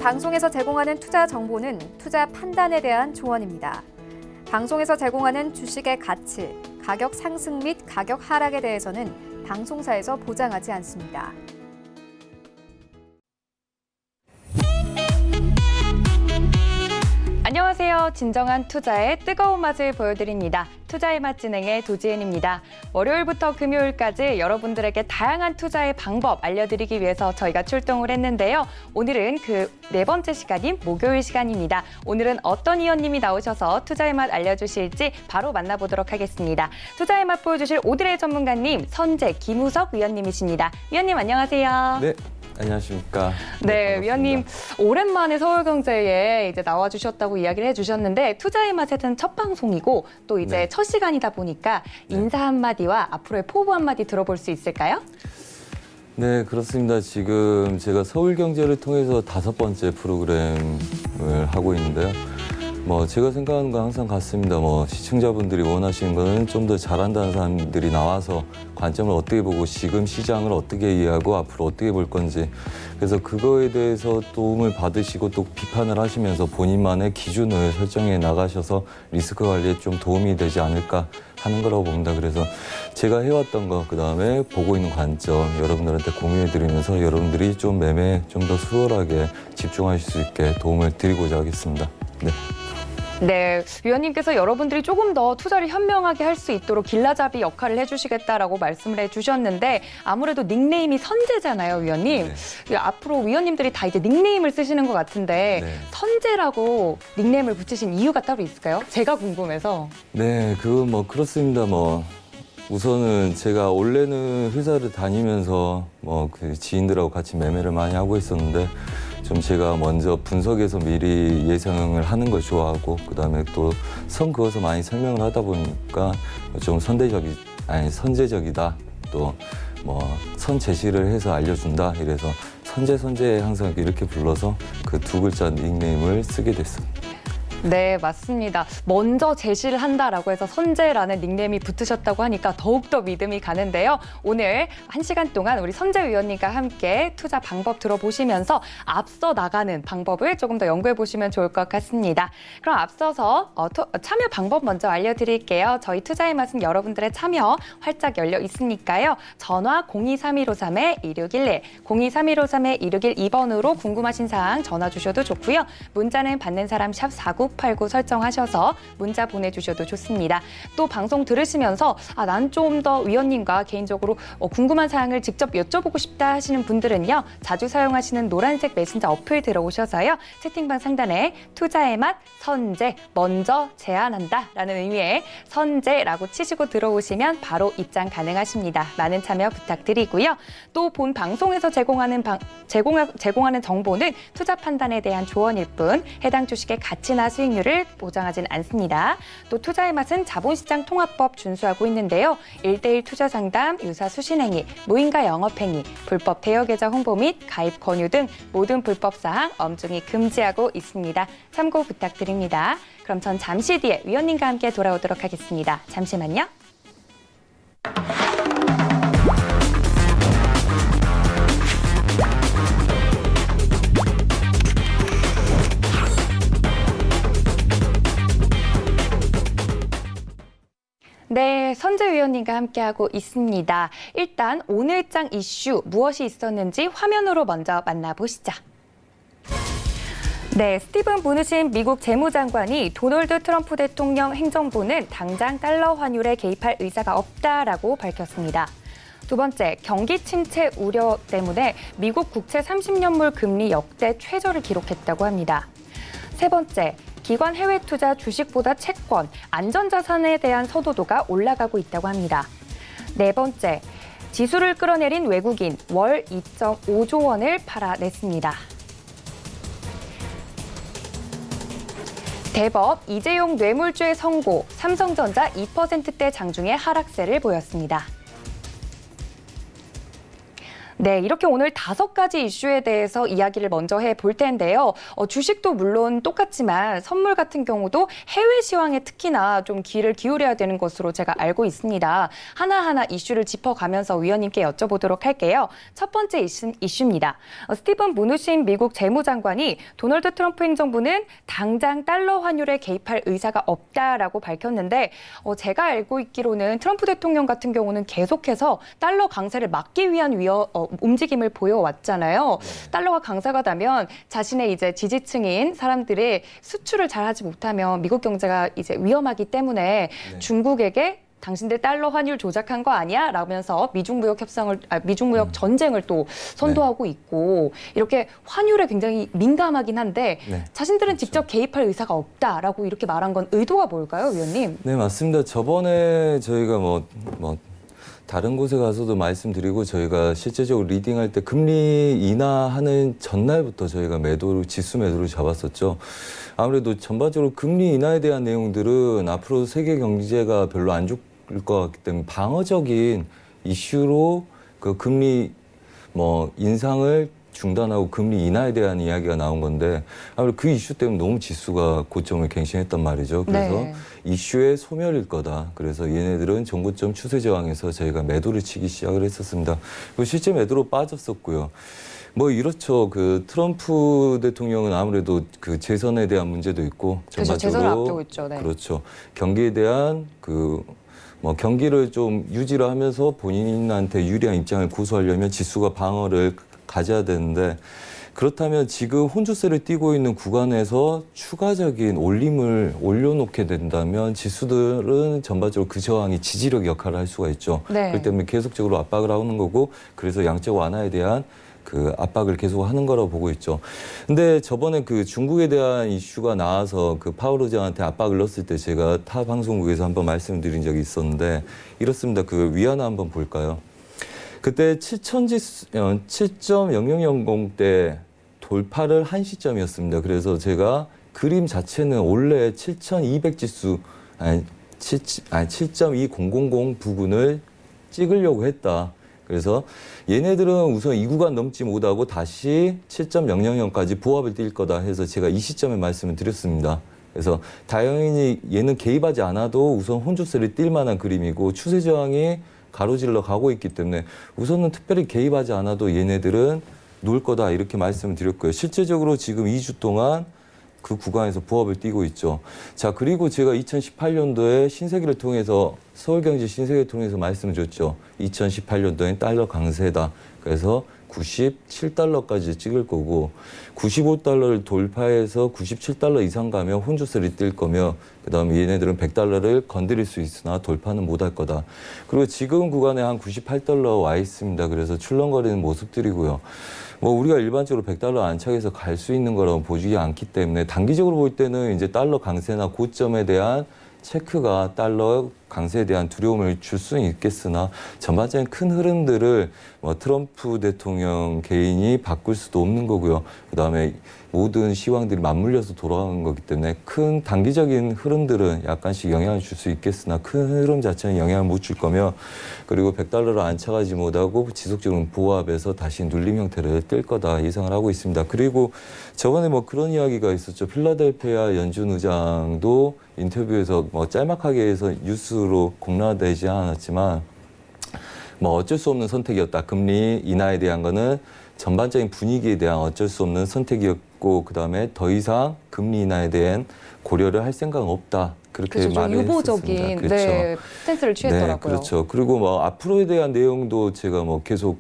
방송에서 제공하는 투자 정보는 투자 판단에 대한 조언입니다. 방송에서 제공하는 주식의 가치, 가격 상승 및 가격 하락에 대해서는 방송사에서 보장하지 않습니다. 안녕하세요. 진정한 투자의 뜨거운 맛을 보여드립니다. 투자의 맛 진행의 도지은입니다. 월요일부터 금요일까지 여러분들에게 다양한 투자의 방법 알려드리기 위해서 저희가 출동을 했는데요. 오늘은 그 네 번째 시간인 목요일 시간입니다. 오늘은 어떤 위원님이 나오셔서 투자의 맛 알려주실지 바로 만나보도록 하겠습니다. 투자의 맛 보여주실 오늘의 전문가님 선재 김우석 위원님이십니다. 위원님 안녕하세요. 네. 안녕하십니까. 네, 위원님 오랜만에 서울경제에 이제 나와주셨다고 이야기를 해주셨는데 투자의 맛에는 첫 방송이고 또 이제 네. 첫 시간이다 보니까 인사 한마디와 앞으로의 포부 한마디 들어볼 수 있을까요? 네, 그렇습니다. 지금 제가 서울경제를 통해서 5번째 프로그램을 하고 있는데요. 제가 생각하는 건 항상 같습니다. 시청자분들이 원하시는 거는 좀 더 잘한다는 사람들이 나와서 관점을 어떻게 보고 지금 시장을 어떻게 이해하고 앞으로 어떻게 볼 건지 그래서 그거에 대해서 도움을 받으시고 또 비판을 하시면서 본인만의 기준을 설정해 나가셔서 리스크 관리에 좀 도움이 되지 않을까 하는 거라고 봅니다. 그래서 제가 해왔던 거, 그다음에 보고 있는 관점 여러분들한테 공유해드리면서 여러분들이 좀 매매에 좀 더 수월하게 집중하실 수 있게 도움을 드리고자 하겠습니다. 네. 네, 위원님께서 여러분들이 조금 더 투자를 현명하게 할 수 있도록 길라잡이 역할을 해주시겠다라고 말씀을 해주셨는데 아무래도 닉네임이 선재잖아요, 위원님. 네. 앞으로 위원님들이 다 이제 닉네임을 쓰시는 것 같은데 네. 선재라고 닉네임을 붙이신 이유가 따로 있을까요? 제가 궁금해서. 네, 그렇습니다. 우선은 제가 원래는 회사를 다니면서 그 지인들하고 같이 매매를 많이 하고 있었는데 좀 제가 먼저 분석해서 미리 예상을 하는 걸 좋아하고 그다음에 또 선 그어서 많이 설명을 하다 보니까 좀 선제적이다. 또 선 제시를 해서 알려준다. 이래서 선재 항상 이렇게 불러서 그 두 글자 닉네임을 쓰게 됐습니다. 네, 맞습니다. 먼저 제시를 한다라고 해서 선재라는 닉네임이 붙으셨다고 하니까 더욱더 믿음이 가는데요. 오늘 1시간 동안 우리 선재 위원님과 함께 투자 방법 들어보시면서 앞서 나가는 방법을 조금 더 연구해 보시면 좋을 것 같습니다. 그럼 앞서서 참여 방법 먼저 알려드릴게요. 저희 투자의 맛은 여러분들의 참여 활짝 열려 있으니까요. 전화 023153-2611, 023153-2612번으로 궁금하신 사항 전화 주셔도 좋고요. 문자는 받는 사람 샵 4989 설정하셔서 문자 보내주셔도 좋습니다. 또 방송 들으시면서 난 좀 더 위원님과 개인적으로 궁금한 사항을 직접 여쭤보고 싶다 하시는 분들은요. 자주 사용하시는 노란색 메신저 어플 들어오셔서요. 채팅방 상단에 투자의 맛 선재 먼저 제안한다 라는 의미의 선재라고 치시고 들어오시면 바로 입장 가능하십니다. 많은 참여 부탁드리고요. 또 본 방송에서 제공하는 정보는 투자 판단에 대한 조언일 뿐 해당 주식의 가치나 수익률을 보장하진 않습니다. 또 투자의 맛은 자본시장 통합법 준수하고 있는데요. 1:1 투자 상담, 유사 수신행위, 무인가 영업행위, 불법 대여계좌 홍보 및 가입 권유 등 모든 불법 사항 엄중히 금지하고 있습니다. 참고 부탁드립니다. 그럼 전 잠시 뒤에 위원님과 함께 돌아오도록 하겠습니다. 잠시만요. 네, 선재 위원님과 함께하고 있습니다. 일단 오늘장 이슈 무엇이 있었는지 화면으로 먼저 만나보시죠. 네, 스티븐 무누신 미국 재무장관이 도널드 트럼프 대통령 행정부는 당장 달러 환율에 개입할 의사가 없다라고 밝혔습니다. 두 번째, 경기 침체 우려 때문에 미국 국채 30년물 금리 역대 최저를 기록했다고 합니다. 세 번째, 기관 해외 투자 주식보다 채권, 안전자산에 대한 선호도가 올라가고 있다고 합니다. 네 번째, 지수를 끌어내린 외국인 월 2.5조 원을 팔아냈습니다. 대법 이재용 뇌물죄 선고, 삼성전자 2%대 장중에 하락세를 보였습니다. 네, 이렇게 오늘 5가지 이슈에 대해서 이야기를 먼저 해볼 텐데요. 주식도 물론 똑같지만 선물 같은 경우도 해외 시황에 특히나 좀 귀를 기울여야 되는 것으로 제가 알고 있습니다. 하나하나 이슈를 짚어가면서 위원님께 여쭤보도록 할게요. 첫 번째 이슈입니다. 스티븐 무누신 미국 재무장관이 도널드 트럼프 행정부는 당장 달러 환율에 개입할 의사가 없다라고 밝혔는데 제가 알고 있기로는 트럼프 대통령 같은 경우는 계속해서 달러 강세를 막기 위한 움직임을 보여왔잖아요. 달러가 강세가 되면 자신의 이제 지지층인 사람들의 수출을 잘하지 못하면 미국 경제가 이제 위험하기 때문에 중국에게 당신들 달러 환율 조작한 거 아니야? 라면서 미중무역 전쟁을 또 선도하고 있고 이렇게 환율에 굉장히 민감하긴 한데 자신들은 직접 개입할 의사가 없다라고 이렇게 말한 건 의도가 뭘까요, 위원님? 네, 맞습니다. 저번에 저희가 다른 곳에 가서도 말씀드리고 저희가 실제적으로 리딩할 때 금리 인하하는 전날부터 저희가 지수 매도를 잡았었죠. 아무래도 전반적으로 금리 인하에 대한 내용들은 앞으로 세계 경제가 별로 안 좋을 것 같기 때문에 방어적인 이슈로 그 금리 인상을 중단하고 금리 인하에 대한 이야기가 나온 건데 아무래도 그 이슈 때문에 너무 지수가 고점을 갱신했단 말이죠. 그래서 이슈의 소멸일 거다. 그래서 얘네들은 정고점 추세 저항에서 저희가 매도를 치기 시작을 했었습니다. 그리고 실제 매도로 빠졌었고요. 이렇죠. 그 트럼프 대통령은 아무래도 그 재선에 대한 문제도 있고 그렇죠. 재선을 앞두고 있죠. 네. 그렇죠. 경기에 대한 경기를 좀 유지를 하면서 본인한테 유리한 입장을 고수하려면 지수가 방어를 가져야 되는데 그렇다면 지금 혼주세를 띄고 있는 구간에서 추가적인 올림을 올려놓게 된다면 지수들은 전반적으로 그 저항이 지지력 역할을 할 수가 있죠. 그렇기 때문에 계속적으로 압박을 하는 거고 그래서 양적 완화에 대한 그 압박을 계속 하는 거라고 보고 있죠. 근데 저번에 그 중국에 대한 이슈가 나와서 그 파월 의장한테 압박을 넣었을 때 제가 타 방송국에서 한번 말씀드린 적이 있었는데 이렇습니다. 그 위안화 한번 볼까요? 그때 7.0000대 돌파를 한 시점이었습니다. 그래서 제가 그림 자체는 원래 7,200 지수, 7.2000 부근을 찍으려고 했다. 그래서 얘네들은 우선 이 구간 넘지 못하고 다시 7.000까지 보합을 뛸 거다 해서 제가 이 시점에 말씀을 드렸습니다. 그래서 다행히 얘는 개입하지 않아도 우선 혼조세를 뛸 만한 그림이고 추세 저항이 가로질러 가고 있기 때문에 우선은 특별히 개입하지 않아도 얘네들은 놓을 거다 이렇게 말씀을 드렸고요. 실제적으로 지금 2주 동안 그 구간에서 보합을 띄고 있죠. 자, 그리고 제가 2018년도에 신세기를 통해서 서울경제 신세기를 통해서 말씀을 드렸죠. 2018년도엔 달러 강세다. 그래서 97달러까지 찍을 거고 95달러를 돌파해서 97달러 이상 가면 혼조세를 뛸 거며 그다음에 얘네들은 100달러를 건드릴 수 있으나 돌파는 못할 거다. 그리고 지금 구간에 한 98달러 와 있습니다. 그래서 출렁거리는 모습들이고요. 우리가 일반적으로 100달러 안착해서 갈 수 있는 거라고 보지 않기 때문에 단기적으로 볼 때는 이제 달러 강세나 고점에 대한 체크가 달러 강세에 대한 두려움을 줄 수는 있겠으나 전반적인 큰 흐름들을 트럼프 대통령 개인이 바꿀 수도 없는 거고요. 그다음에 모든 시황들이 맞물려서 돌아가는 거기 때문에 큰 단기적인 흐름들은 약간씩 영향을 줄 수 있겠으나 큰 흐름 자체는 영향을 못 줄 거며 그리고 100달러를 안착하지 못하고 지속적으로 보합해서 다시 눌림 형태를 뗄 거다 예상을 하고 있습니다. 그리고 저번에 그런 이야기가 있었죠. 필라델피아 연준 의장도 인터뷰에서 짤막하게 해서 뉴스로 공론화되지 않았지만 어쩔 수 없는 선택이었다. 금리 인하에 대한 거는 전반적인 분위기에 대한 어쩔 수 없는 선택이었고 그다음에 더 이상 금리 인하에 대한 고려를 할 생각은 없다. 그렇게 말을 유보적인 그렇죠. 스탠스를 취했더라고요. 네, 그렇죠. 그리고 앞으로에 대한 내용도 제가 계속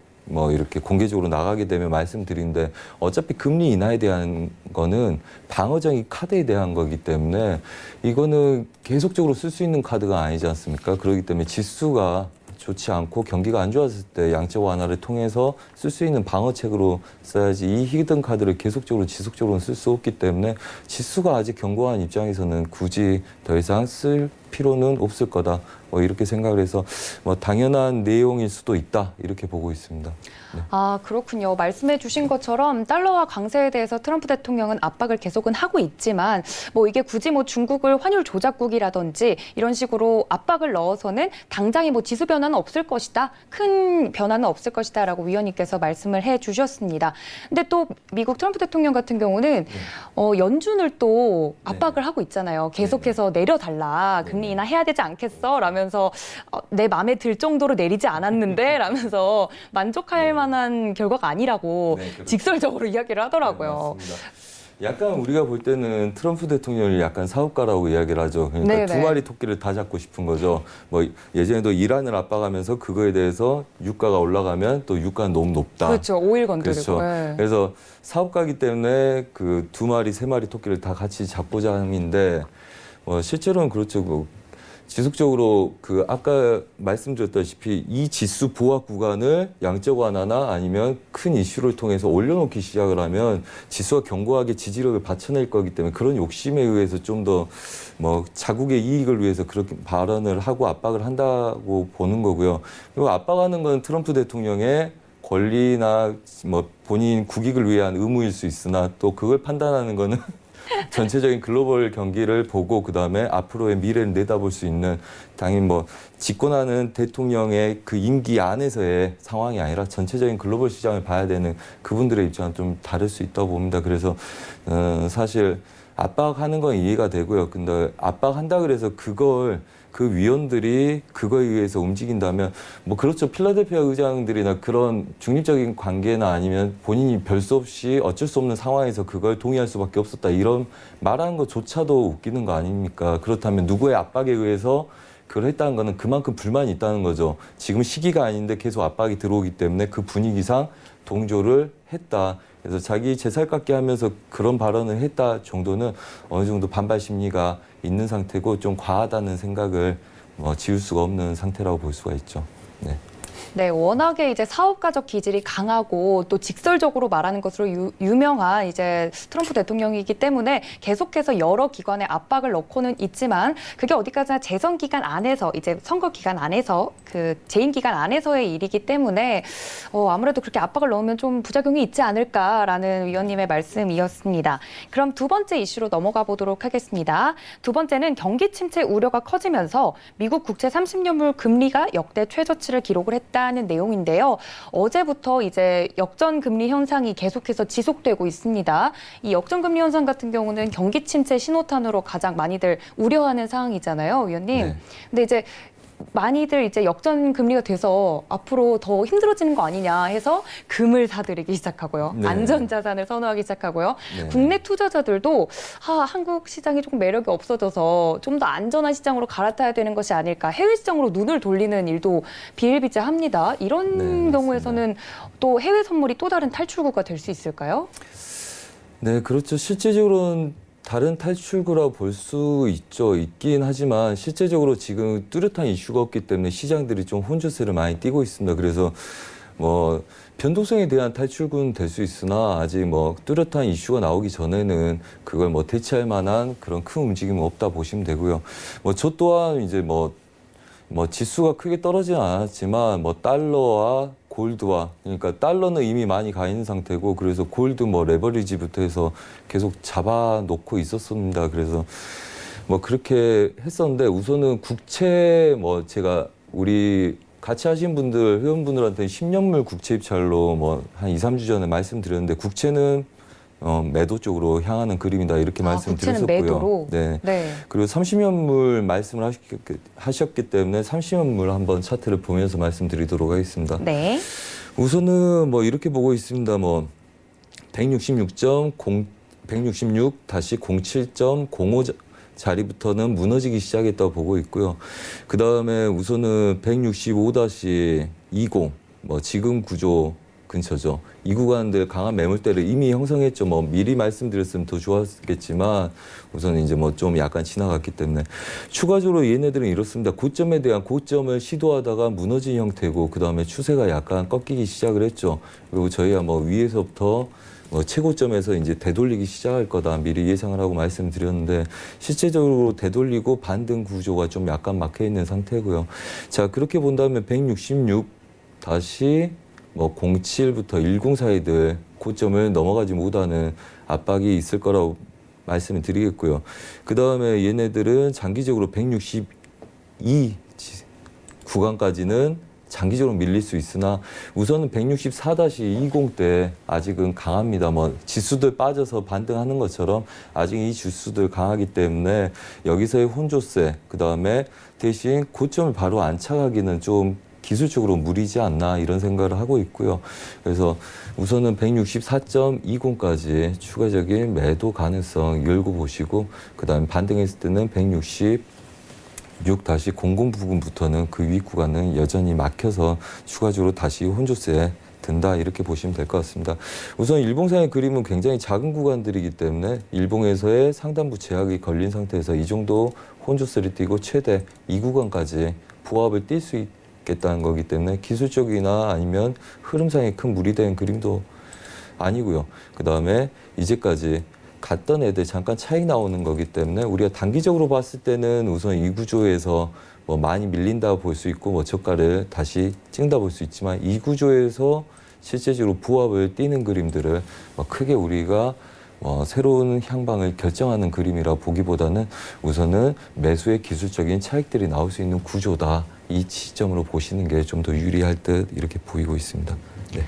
이렇게 공개적으로 나가게 되면 말씀드리는데 어차피 금리 인하에 대한 거는 방어적인 카드에 대한 거기 때문에 이거는 계속적으로 쓸 수 있는 카드가 아니지 않습니까? 그렇기 때문에 지수가 좋지 않고 경기가 안 좋았을 때 양적 완화를 통해서 쓸 수 있는 방어책으로 써야지 이 히든 카드를 계속적으로 지속적으로 쓸 수 없기 때문에 지수가 아직 견고한 입장에서는 굳이 더 이상 쓸 필요는 없을 거다. 뭐 이렇게 생각을 해서 뭐 당연한 내용일 수도 있다. 이렇게 보고 있습니다. 네. 아, 그렇군요. 말씀해 주신 것처럼 달러화 강세에 대해서 트럼프 대통령은 압박을 계속은 하고 있지만 뭐 이게 굳이 뭐 중국을 환율 조작국이라든지 이런 식으로 압박을 넣어서는 당장에 뭐 지수 변화는 없을 것이다. 큰 변화는 없을 것이다라고 위원님께서 말씀을 해 주셨습니다. 근데 또 미국 트럼프 대통령 같은 경우는 연준을 또 압박을 하고 있잖아요. 계속해서 내려달라. 금리 인하해야 되지 않겠어? 라면서 내 마음에 들 정도로 내리지 않았는데 라면서 만족할 만한 결과가 아니라고 그렇죠. 직설적으로 이야기를 하더라고요. 네, 맞습니다. 약간 우리가 볼 때는 트럼프 대통령이 약간 사업가라고 이야기를 하죠. 그러니까 네네. 두 마리 토끼를 다 잡고 싶은 거죠. 뭐 예전에도 이란을 압박하면서 그거에 대해서 유가가 올라가면 또 유가는 너무 높다. 그렇죠. 오일 건드리고. 그렇죠. 네. 그래서 사업가이기 때문에 그 두 마리, 세 마리 토끼를 다 같이 잡고자 함인데 실제로는 그렇죠. 지속적으로 그 아까 말씀드렸다시피 이 지수 보합 구간을 양적 완화나 아니면 큰 이슈를 통해서 올려놓기 시작을 하면 지수가 견고하게 지지력을 받쳐낼 거기 때문에 그런 욕심에 의해서 좀 더 뭐 자국의 이익을 위해서 그렇게 발언을 하고 압박을 한다고 보는 거고요. 그리고 압박하는 건 트럼프 대통령의 권리나 뭐 본인 국익을 위한 의무일 수 있으나 또 그걸 판단하는 거는 전체적인 글로벌 경기를 보고 그다음에 앞으로의 미래를 내다볼 수 있는 당연히 뭐 집권하는 대통령의 그 임기 안에서의 상황이 아니라 전체적인 글로벌 시장을 봐야 되는 그분들의 입장은 좀 다를 수 있다고 봅니다. 그래서 사실 압박하는 건 이해가 되고요. 근데 압박한다 그래서 그걸 그 위원들이 그거에 의해서 움직인다면 뭐 그렇죠. 필라델피아 의장들이나 그런 중립적인 관계나 아니면 본인이 별 수 없이 어쩔 수 없는 상황에서 그걸 동의할 수밖에 없었다. 이런 말하는 것조차도 웃기는 거 아닙니까? 그렇다면 누구의 압박에 의해서 그걸 했다는 거는 그만큼 불만이 있다는 거죠. 지금 시기가 아닌데 계속 압박이 들어오기 때문에 그 분위기상 동조를 했다. 그래서 자기 재살 깎게 하면서 그런 발언을 했다 정도는 어느 정도 반발 심리가 있는 상태고 좀 과하다는 생각을 지울 수가 없는 상태라고 볼 수가 있죠. 네. 네, 워낙에 이제 사업가적 기질이 강하고 또 직설적으로 말하는 것으로 유명한 이제 트럼프 대통령이기 때문에 계속해서 여러 기관에 압박을 넣고는 있지만 그게 어디까지나 재선 기간 안에서 이제 선거 기간 안에서 그 재임 기간 안에서의 일이기 때문에 아무래도 그렇게 압박을 넣으면 좀 부작용이 있지 않을까라는 위원님의 말씀이었습니다. 그럼 두 번째 이슈로 넘어가 보도록 하겠습니다. 두 번째는 경기 침체 우려가 커지면서 미국 국채 30년물 금리가 역대 최저치를 기록을 했다. 하는 내용인데요. 어제부터 이제 역전 금리 현상이 계속해서 지속되고 있습니다. 이 역전 금리 현상 같은 경우는 경기 침체 신호탄으로 가장 많이들 우려하는 상황이잖아요, 위원님. 네. 근데 이제 많이들 이제 역전 금리가 돼서 앞으로 더 힘들어지는 거 아니냐 해서 금을 사들이기 시작하고요. 네. 안전자산을 선호하기 시작하고요. 네. 국내 투자자들도 한국 시장이 조금 매력이 없어져서 좀 더 안전한 시장으로 갈아타야 되는 것이 아닐까. 해외 시장으로 눈을 돌리는 일도 비일비재합니다. 이런 네, 경우에서는 또 해외 선물이 또 다른 탈출구가 될 수 있을까요? 네, 그렇죠. 실제적으로는 다른 탈출구라고 볼 수 있긴 하지만 실제적으로 지금 뚜렷한 이슈가 없기 때문에 시장들이 좀 혼조세를 많이 띠고 있습니다. 그래서 변동성에 대한 탈출구는 될 수 있으나 아직 뚜렷한 이슈가 나오기 전에는 그걸 대체할 만한 그런 큰 움직임은 없다 보시면 되고요. 저 또한 이제 지수가 크게 떨어지는 않았지만 달러와 골드와 그러니까 달러는 이미 많이 가 있는 상태고 그래서 골드 레버리지부터 해서 계속 잡아놓고 있었습니다. 그래서 그렇게 했었는데 우선은 국채 제가 우리 같이 하신 분들 회원분들한테 10년물 국채 입찰로 한 2, 3주 전에 말씀드렸는데 국채는 매도 쪽으로 향하는 그림이다 이렇게 말씀드렸었고요. 국채는 매도로? 네. 네. 그리고 30년물 말씀을 하셨기 때문에 30년물 한번 차트를 보면서 말씀드리도록 하겠습니다. 네. 우선은 이렇게 보고 있습니다. 166-07.05 자리부터는 무너지기 시작했다고 보고 있고요. 그 다음에 우선은 165-20 지금 구조 근처죠. 이 구간들 강한 매물대를 이미 형성했죠. 미리 말씀드렸으면 더 좋았겠지만 우선 이제 좀 약간 지나갔기 때문에 추가적으로 얘네들은 이렇습니다. 고점에 대한 고점을 시도하다가 무너진 형태고 그 다음에 추세가 약간 꺾이기 시작을 했죠. 그리고 저희가 위에서부터 최고점에서 이제 되돌리기 시작할 거다 미리 예상을 하고 말씀드렸는데 실제적으로 되돌리고 반등 구조가 좀 약간 막혀 있는 상태고요. 자, 그렇게 본다면 166 다시 07부터 10 사이들 고점을 넘어가지 못하는 압박이 있을 거라고 말씀을 드리겠고요. 그 다음에 얘네들은 장기적으로 162 구간까지는 장기적으로 밀릴 수 있으나 우선은 164-20대 아직은 강합니다. 지수들 빠져서 반등하는 것처럼 아직 이 지수들 강하기 때문에 여기서의 혼조세, 그 다음에 대신 고점을 바로 안착하기는 좀 기술적으로 무리지 않나 이런 생각을 하고 있고요. 그래서 우선은 164.20까지 추가적인 매도 가능성 열고 보시고 그 다음에 반등했을 때는 166-00 부분부터는 그 위 구간은 여전히 막혀서 추가적으로 다시 혼조세에 든다 이렇게 보시면 될 것 같습니다. 우선 일봉상의 그림은 굉장히 작은 구간들이기 때문에 일봉에서의 상단부 제약이 걸린 상태에서 이 정도 혼조세를 띄고 최대 이 구간까지 부합을 띌 수 있겠다는 거기 때문에 기술적이나 아니면 흐름상에 큰 무리 된 그림도 아니고요. 그 다음에 이제까지 갔던 애들 잠깐 차익 나오는 거기 때문에 우리가 단기적으로 봤을 때는 우선 이 구조에서 많이 밀린다 볼 수 있고 저가를 다시 찍는다 볼 수 있지만 이 구조에서 실제적으로 부합을 띄는 그림들을 크게 우리가 새로운 향방을 결정하는 그림이라 보기보다는 우선은 매수의 기술적인 차익들이 나올 수 있는 구조다. 이 시점으로 보시는 게 좀 더 유리할 듯 이렇게 보이고 있습니다. 네.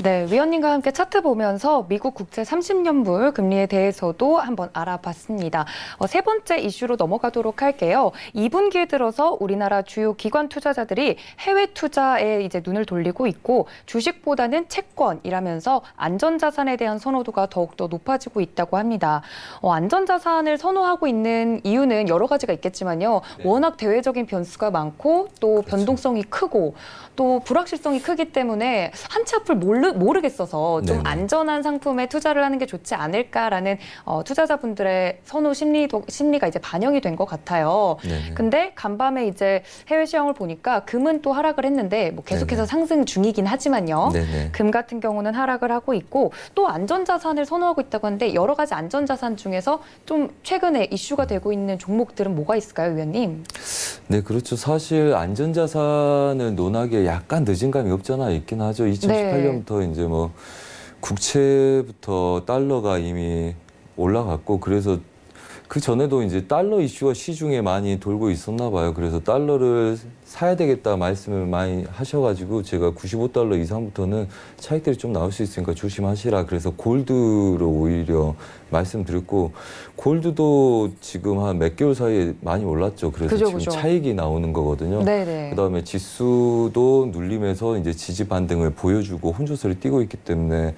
네, 위원님과 함께 차트 보면서 미국 국채 30년물 금리에 대해서도 한번 알아봤습니다. 세 번째 이슈로 넘어가도록 할게요. 2분기에 들어서 우리나라 주요 기관 투자자들이 해외 투자에 이제 눈을 돌리고 있고 주식보다는 채권이라면서 안전자산에 대한 선호도가 더욱더 높아지고 있다고 합니다. 안전자산을 선호하고 있는 이유는 여러 가지가 있겠지만요. 네. 워낙 대외적인 변수가 많고 또 변동성이 크고 또 불확실성이 크기 때문에 한 치 앞을 모르겠어서 좀 네네. 안전한 상품에 투자를 하는 게 좋지 않을까라는 투자자분들의 선호 심리가 이제 반영이 된 것 같아요. 네네. 근데 간밤에 이제 해외 시황을 보니까 금은 또 하락을 했는데 계속해서 네네. 상승 중이긴 하지만요. 네네. 금 같은 경우는 하락을 하고 있고 또 안전자산을 선호하고 있다고 하는데 여러 가지 안전자산 중에서 좀 최근에 이슈가 되고 있는 종목들은 뭐가 있을까요, 위원님? 네, 그렇죠. 사실 안전자산을 논하기에 약간 늦은 감이 없잖아 있긴 하죠. 2018년부터 이제 국채부터 달러가 이미 올라갔고 그래서 그 전에도 이제 달러 이슈가 시중에 많이 돌고 있었나 봐요. 그래서 달러를 사야 되겠다 말씀을 많이 하셔가지고 제가 95달러 이상부터는 차익들이 좀 나올 수 있으니까 조심하시라. 그래서 골드로 오히려 말씀드렸고 골드도 지금 한 몇 개월 사이에 많이 올랐죠. 그래서 그죠, 지금 그죠. 차익이 나오는 거거든요. 네네. 그다음에 지수도 눌리면서 이제 지지 반등을 보여주고 혼조세를 띄고 있기 때문에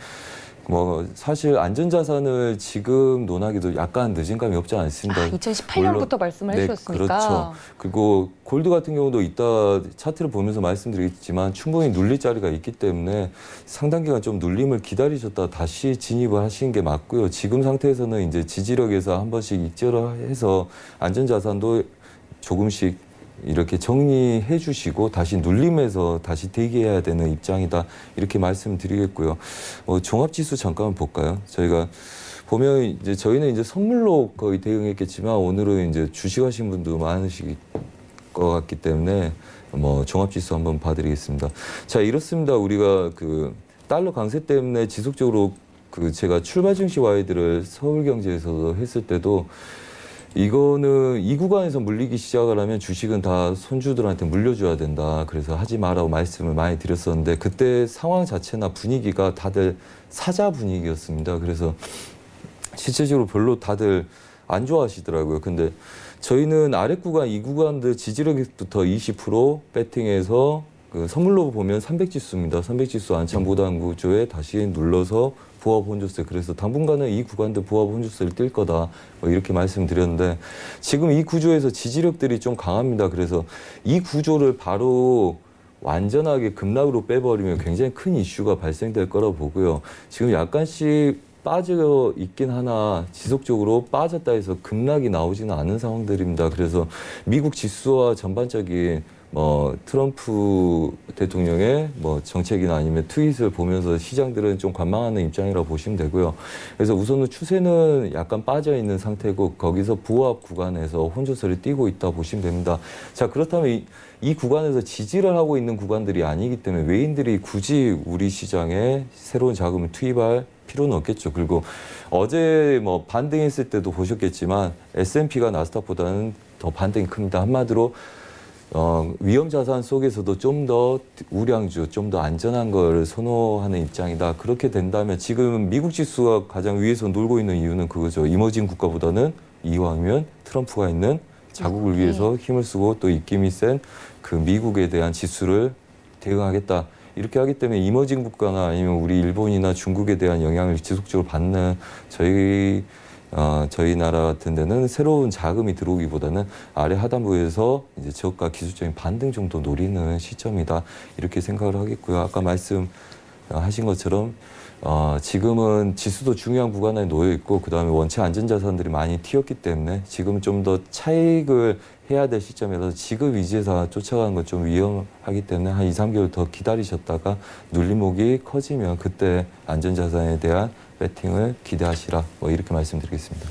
사실 안전자산을 지금 논하기도 약간 늦은 감이 없지 않습니다. 2018년부터 말씀을 해주셨으니까. 그렇죠. 그리고 골드 같은 경우도 이따 차트를 보면서 말씀드리겠지만 충분히 눌릴 자리가 있기 때문에 상당 기간 좀 눌림을 기다리셨다 다시 진입을 하시는 게 맞고요. 지금 상태에서는 이제 지지력에서 한 번씩 익절을 해서 안전자산도 조금씩 이렇게 정리해 주시고 다시 눌림에서 다시 대기해야 되는 입장이다 이렇게 말씀드리겠고요. 종합지수 잠깐 볼까요? 저희가 보면 이제 저희는 이제 선물로 거의 대응했겠지만 오늘은 이제 주식하신 분도 많으실 것 같기 때문에 종합지수 한번 봐드리겠습니다. 자, 이렇습니다. 우리가 그 달러 강세 때문에 지속적으로 제가 출발 증시 와이드를 서울경제에서도 했을 때도 이거는 이 구간에서 물리기 시작을 하면 주식은 다 손주들한테 물려줘야 된다. 그래서 하지 마라고 말씀을 많이 드렸었는데 그때 상황 자체나 분위기가 다들 사자 분위기였습니다. 그래서 실제적으로 별로 다들 안 좋아하시더라고요. 근데 저희는 아래 구간, 이 구간들 지지력부터 20% 배팅해서 그 선물로 보면 300지수입니다. 300지수 안창보단 구조에 다시 눌러서 부합 혼조세. 그래서 당분간은 이 구간들 부합 혼조세를 뛸 거다. 이렇게 말씀드렸는데 지금 이 구조에서 지지력들이 좀 강합니다. 그래서 이 구조를 바로 완전하게 급락으로 빼버리면 굉장히 큰 이슈가 발생될 거라고 보고요. 지금 약간씩 빠져 있긴 하나 지속적으로 빠졌다 해서 급락이 나오지는 않은 상황들입니다. 그래서 미국 지수와 전반적인 트럼프 대통령의 정책이나 아니면 트윗을 보면서 시장들은 좀 관망하는 입장이라고 보시면 되고요. 그래서 우선은 추세는 약간 빠져 있는 상태고 거기서 부합 구간에서 혼조세를 띠고 있다 보시면 됩니다. 자, 그렇다면 이 구간에서 지지를 하고 있는 구간들이 아니기 때문에 외인들이 굳이 우리 시장에 새로운 자금을 투입할 필요는 없겠죠. 그리고 어제 반등했을 때도 보셨겠지만 S&P가 나스닥보다는 더 반등이 큽니다. 한마디로 위험 자산 속에서도 좀 더 우량주, 좀 더 안전한 걸 선호하는 입장이다. 그렇게 된다면 지금 미국 지수가 가장 위에서 놀고 있는 이유는 그거죠. 이머징 국가보다는 이왕이면 트럼프가 있는 자국을 위해서 힘을 쓰고 또 입김이 센 그 미국에 대한 지수를 대응하겠다. 이렇게 하기 때문에 이머징 국가나 아니면 우리 일본이나 중국에 대한 영향을 지속적으로 받는 저희 나라 같은 데는 새로운 자금이 들어오기보다는 아래 하단부에서 이제 저가 기술적인 반등 정도 노리는 시점이다. 이렇게 생각을 하겠고요. 아까 말씀하신 것처럼 지금은 지수도 중요한 구간에 놓여 있고 그다음에 원체 안전자산들이 많이 튀었기 때문에 지금 좀 더 차익을 해야 될 시점이라서 지금 위지에서 쫓아가는 건 좀 위험하기 때문에 한 2, 3개월 더 기다리셨다가 눌림목이 커지면 그때 안전자산에 대한 배팅을 기대하시라 이렇게 말씀드리겠습니다.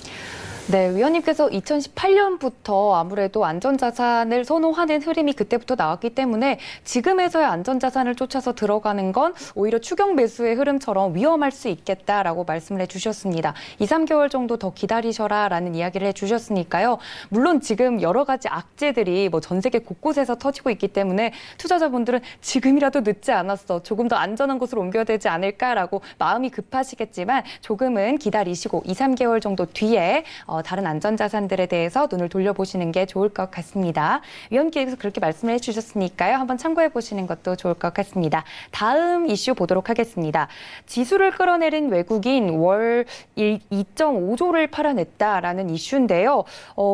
네, 위원님께서 2018년부터 아무래도 안전자산을 선호하는 흐름이 그때부터 나왔기 때문에 지금에서야 안전자산을 쫓아서 들어가는 건 오히려 추경 매수의 흐름처럼 위험할 수 있겠다라고 말씀을 해주셨습니다. 2, 3개월 정도 더 기다리셔라라는 이야기를 해주셨으니까요. 물론 지금 여러 가지 악재들이 전 세계 곳곳에서 터지고 있기 때문에 투자자분들은 지금이라도 늦지 않았어. 조금 더 안전한 곳으로 옮겨야 되지 않을까라고 마음이 급하시겠지만 조금은 기다리시고 2, 3개월 정도 뒤에 다른 안전자산들에 대해서 눈을 돌려보시는 게 좋을 것 같습니다. 위원님께서 그렇게 말씀을 해주셨으니까요. 한번 참고해 보시는 것도 좋을 것 같습니다. 다음 이슈 보도록 하겠습니다. 지수를 끌어내린 외국인 월 2.5조를 팔아냈다라는 이슈인데요.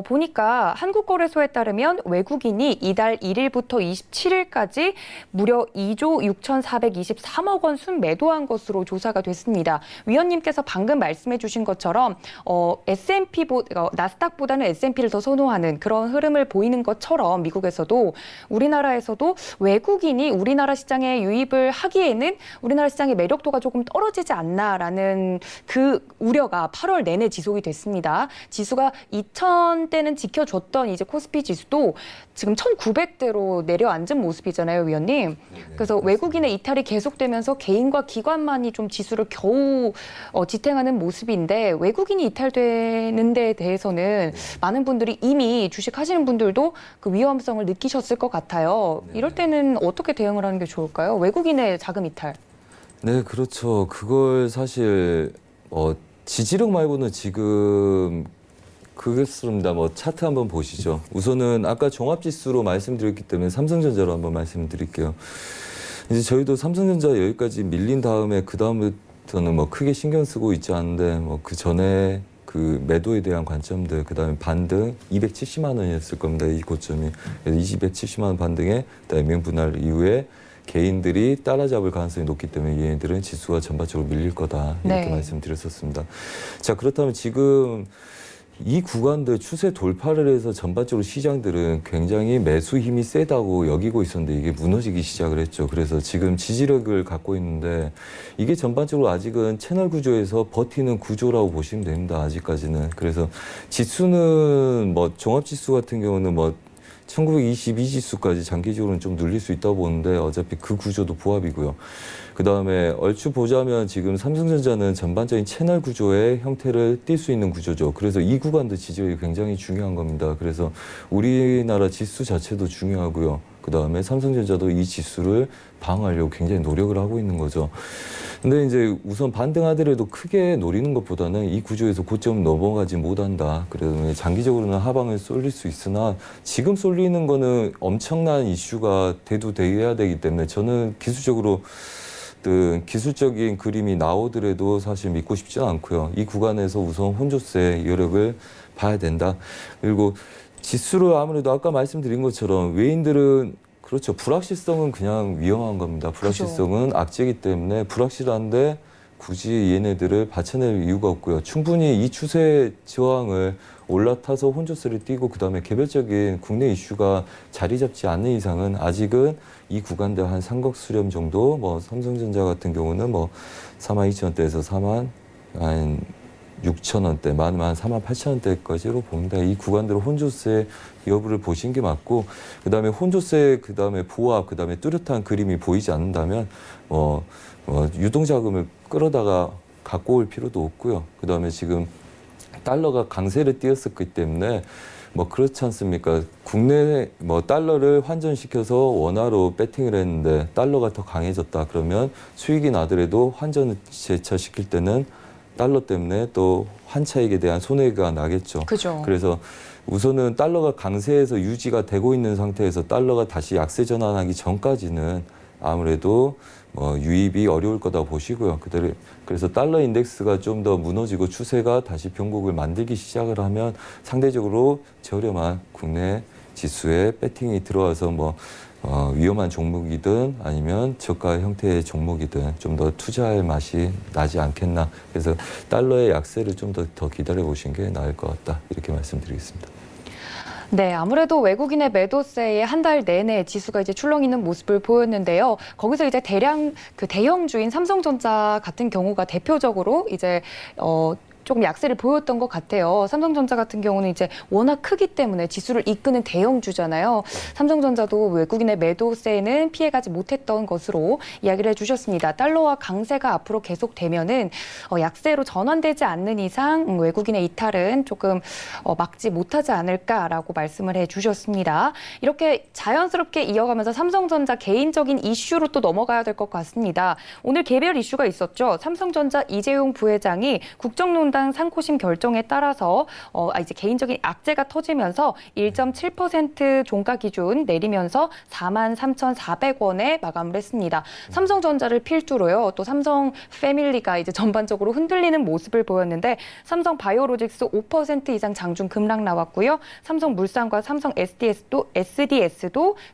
보니까 한국거래소에 따르면 외국인이 이달 1일부터 27일까지 무려 2조 6,423억 원 순매도한 것으로 조사가 됐습니다. 위원님께서 방금 말씀해 주신 것처럼 S&P 나스닥보다는 S&P를 더 선호하는 그런 흐름을 보이는 것처럼 미국에서도 우리나라에서도 외국인이 우리나라 시장에 유입을 하기에는 우리나라 시장의 매력도가 조금 떨어지지 않나라는 그 우려가 8월 내내 지속이 됐습니다. 지수가 2,000대는 지켜줬던 이제 코스피 지수도 지금 1,900대로 내려앉은 모습이잖아요, 위원님. 그래서 외국인의 이탈이 계속되면서 개인과 기관만이 좀 지수를 겨우 지탱하는 모습인데 외국인이 이탈되는 데 대해서는 많은 분들이 이미 주식하시는 분들도 그 위험성을 느끼셨을 것 같아요. 이럴 때는 어떻게 대응을 하는 게 좋을까요? 외국인의 자금 이탈. 네, 그렇죠. 그걸 사실 지지력 말고는 지금 그렇습니다. 차트 한번 보시죠. 우선은 아까 종합지수로 말씀드렸기 때문에 삼성전자로 한번 말씀드릴게요. 이제 저희도 삼성전자 여기까지 밀린 다음에 그 다음부터는 크게 신경 쓰고 있지 않은데 그 전에 그 매도에 대한 관점들, 그 다음에 반등 270만 원이었을 겁니다. 이 고점이. 그래서 270만 원 반등에 그다음에 명분할 이후에 개인들이 따라잡을 가능성이 높기 때문에 얘네들은 지수가 전반적으로 밀릴 거다. 이렇게 말씀드렸었습니다. 자, 그렇다면 지금 이 구간들 추세 돌파를 해서 전반적으로 시장들은 굉장히 매수 힘이 세다고 여기고 있었는데 이게 무너지기 시작을 했죠. 그래서 지금 지지력을 갖고 있는데 이게 전반적으로 아직은 채널 구조에서 버티는 구조라고 보시면 됩니다. 아직까지는. 그래서 지수는 종합지수 같은 경우는 1922지수까지 장기적으로는 좀 눌릴 수 있다고 보는데 어차피 그 구조도 부합이고요. 그 다음에 얼추 보자면 지금 삼성전자는 전반적인 채널 구조의 형태를 띌 수 있는 구조죠. 그래서 이 구간도 지지력이 굉장히 중요한 겁니다. 그래서 우리나라 지수 자체도 중요하고요. 그 다음에 삼성전자도 이 지수를 방어하려고 굉장히 노력을 하고 있는 거죠. 근데 이제 우선 반등하더라도 크게 노리는 것보다는 이 구조에서 고점 넘어가지 못한다. 그래서 장기적으로는 하방을 쏠릴 수 있으나 지금 쏠리는 거는 엄청난 이슈가 대두돼야 되기 때문에 저는 기술적으로 기술적인 그림이 나오더라도 사실 믿고 싶지는 않고요. 이 구간에서 우선 혼조세 여력을 봐야 된다. 그리고 지수를 아무래도 아까 말씀드린 것처럼 외인들은 그렇죠. 불확실성은 그냥 위험한 겁니다. 불확실성은 악재이기 때문에 불확실한데 굳이 얘네들을 받쳐낼 이유가 없고요. 충분히 이 추세 저항을 올라타서 혼조세를 띄고 그다음에 개별적인 국내 이슈가 자리 잡지 않는 이상은 아직은 이 구간대 한 삼각 수렴 정도, 뭐 삼성전자 같은 경우는 뭐 42,000원대에서 46,000원대, 많으면 한 48,000원대까지로 봅니다. 이 구간대로 혼조세 여부를 보신 게 맞고, 그다음에 혼조세, 그다음에 보합, 그다음에 뚜렷한 그림이 보이지 않는다면 유동자금을 끌어다가 갖고 올 필요도 없고요. 그다음에 지금 달러가 강세를 띄었었기 때문에 뭐 그렇지 않습니까? 국내 뭐 달러를 환전시켜서 원화로 배팅을 했는데 달러가 더 강해졌다 그러면 수익이 나더라도 환전을 재차시킬 때는 달러 때문에 또 환차익에 대한 손해가 나겠죠. 그죠. 그래서 우선은 달러가 강세에서 유지가 되고 있는 상태에서 달러가 다시 약세 전환하기 전까지는 아무래도 유입이 어려울 거다 보시고요. 그래서 달러 인덱스가 좀 더 무너지고 추세가 다시 변곡을 만들기 시작을 하면 상대적으로 저렴한 국내 지수에 배팅이 들어와서 위험한 종목이든 아니면 저가 형태의 종목이든 좀 더 투자할 맛이 나지 않겠나. 그래서 달러의 약세를 좀 더 기다려 보신 게 나을 것 같다. 이렇게 말씀드리겠습니다. 네, 아무래도 외국인의 매도세에 한 달 내내 지수가 이제 출렁이는 모습을 보였는데요. 거기서 이제 대량 그 대형주인 삼성전자 같은 경우가 대표적으로 이제 조금 약세를 보였던 것 같아요. 삼성전자 같은 경우는 이제 워낙 크기 때문에 지수를 이끄는 대형주잖아요. 삼성전자도 외국인의 매도세는 피해가지 못했던 것으로 이야기를 해주셨습니다. 달러와 강세가 앞으로 계속되면은 약세로 전환되지 않는 이상 외국인의 이탈은 조금 막지 못하지 않을까라고 말씀을 해주셨습니다. 이렇게 자연스럽게 이어가면서 삼성전자 개인적인 이슈로 또 넘어가야 될 것 같습니다. 오늘 개별 이슈가 있었죠. 삼성전자 이재용 부회장이 국정농단 상고심 결정에 따라서 이제 개인적인 악재가 터지면서 1.7% 종가 기준 내리면서 43,400원에 마감을 했습니다. 삼성전자를 필두로요. 또 삼성 패밀리가 이제 전반적으로 흔들리는 모습을 보였는데 삼성 바이오로직스 5% 이상 장중 급락 나왔고요. 삼성물산과 삼성 SDS도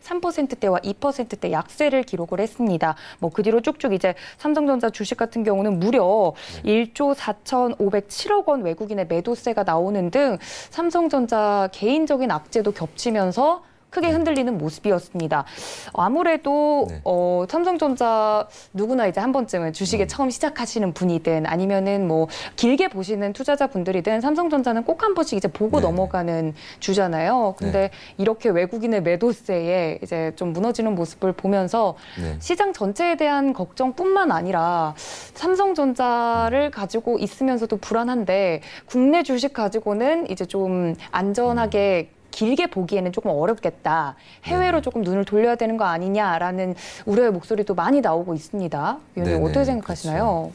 3%대와 2%대 약세를 기록을 했습니다. 그 뒤로 쭉쭉 이제 삼성전자 주식 같은 경우는 무려 1조 4,507억 원 외국인의 매도세가 나오는 등 삼성전자 개인적인 악재도 겹치면서 크게 흔들리는 모습이었습니다. 아무래도 네. 삼성전자 누구나 이제 한 번쯤은 주식에 처음 시작하시는 분이든 아니면은 길게 보시는 투자자분들이든 삼성전자는 꼭 한 번씩 이제 보고 네. 넘어가는 주잖아요. 근데 네. 이렇게 외국인의 매도세에 이제 좀 무너지는 모습을 보면서 네. 시장 전체에 대한 걱정뿐만 아니라 삼성전자를 가지고 있으면서도 불안한데 국내 주식 가지고는 이제 좀 안전하게 길게 보기에는 조금 어렵겠다. 해외로 조금 눈을 돌려야 되는 거 아니냐라는 우려의 목소리도 많이 나오고 있습니다. 위원님 네네, 어떻게 생각하시나요? 그렇죠.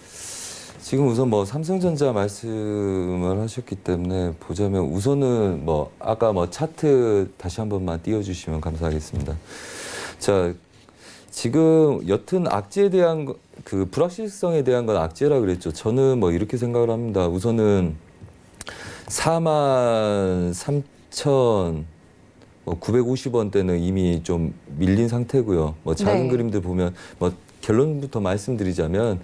지금 우선 삼성전자 말씀을 하셨기 때문에 보자면 우선은 아까 차트 다시 한 번만 띄워주시면 감사하겠습니다. 자, 지금 여튼 악재에 대한 그 불확실성에 대한 건 악재라 그랬죠. 저는 이렇게 생각을 합니다. 우선은 43,950원대는 이미 좀 밀린 상태고요. 작은 네. 그림들 보면 결론부터 말씀드리자면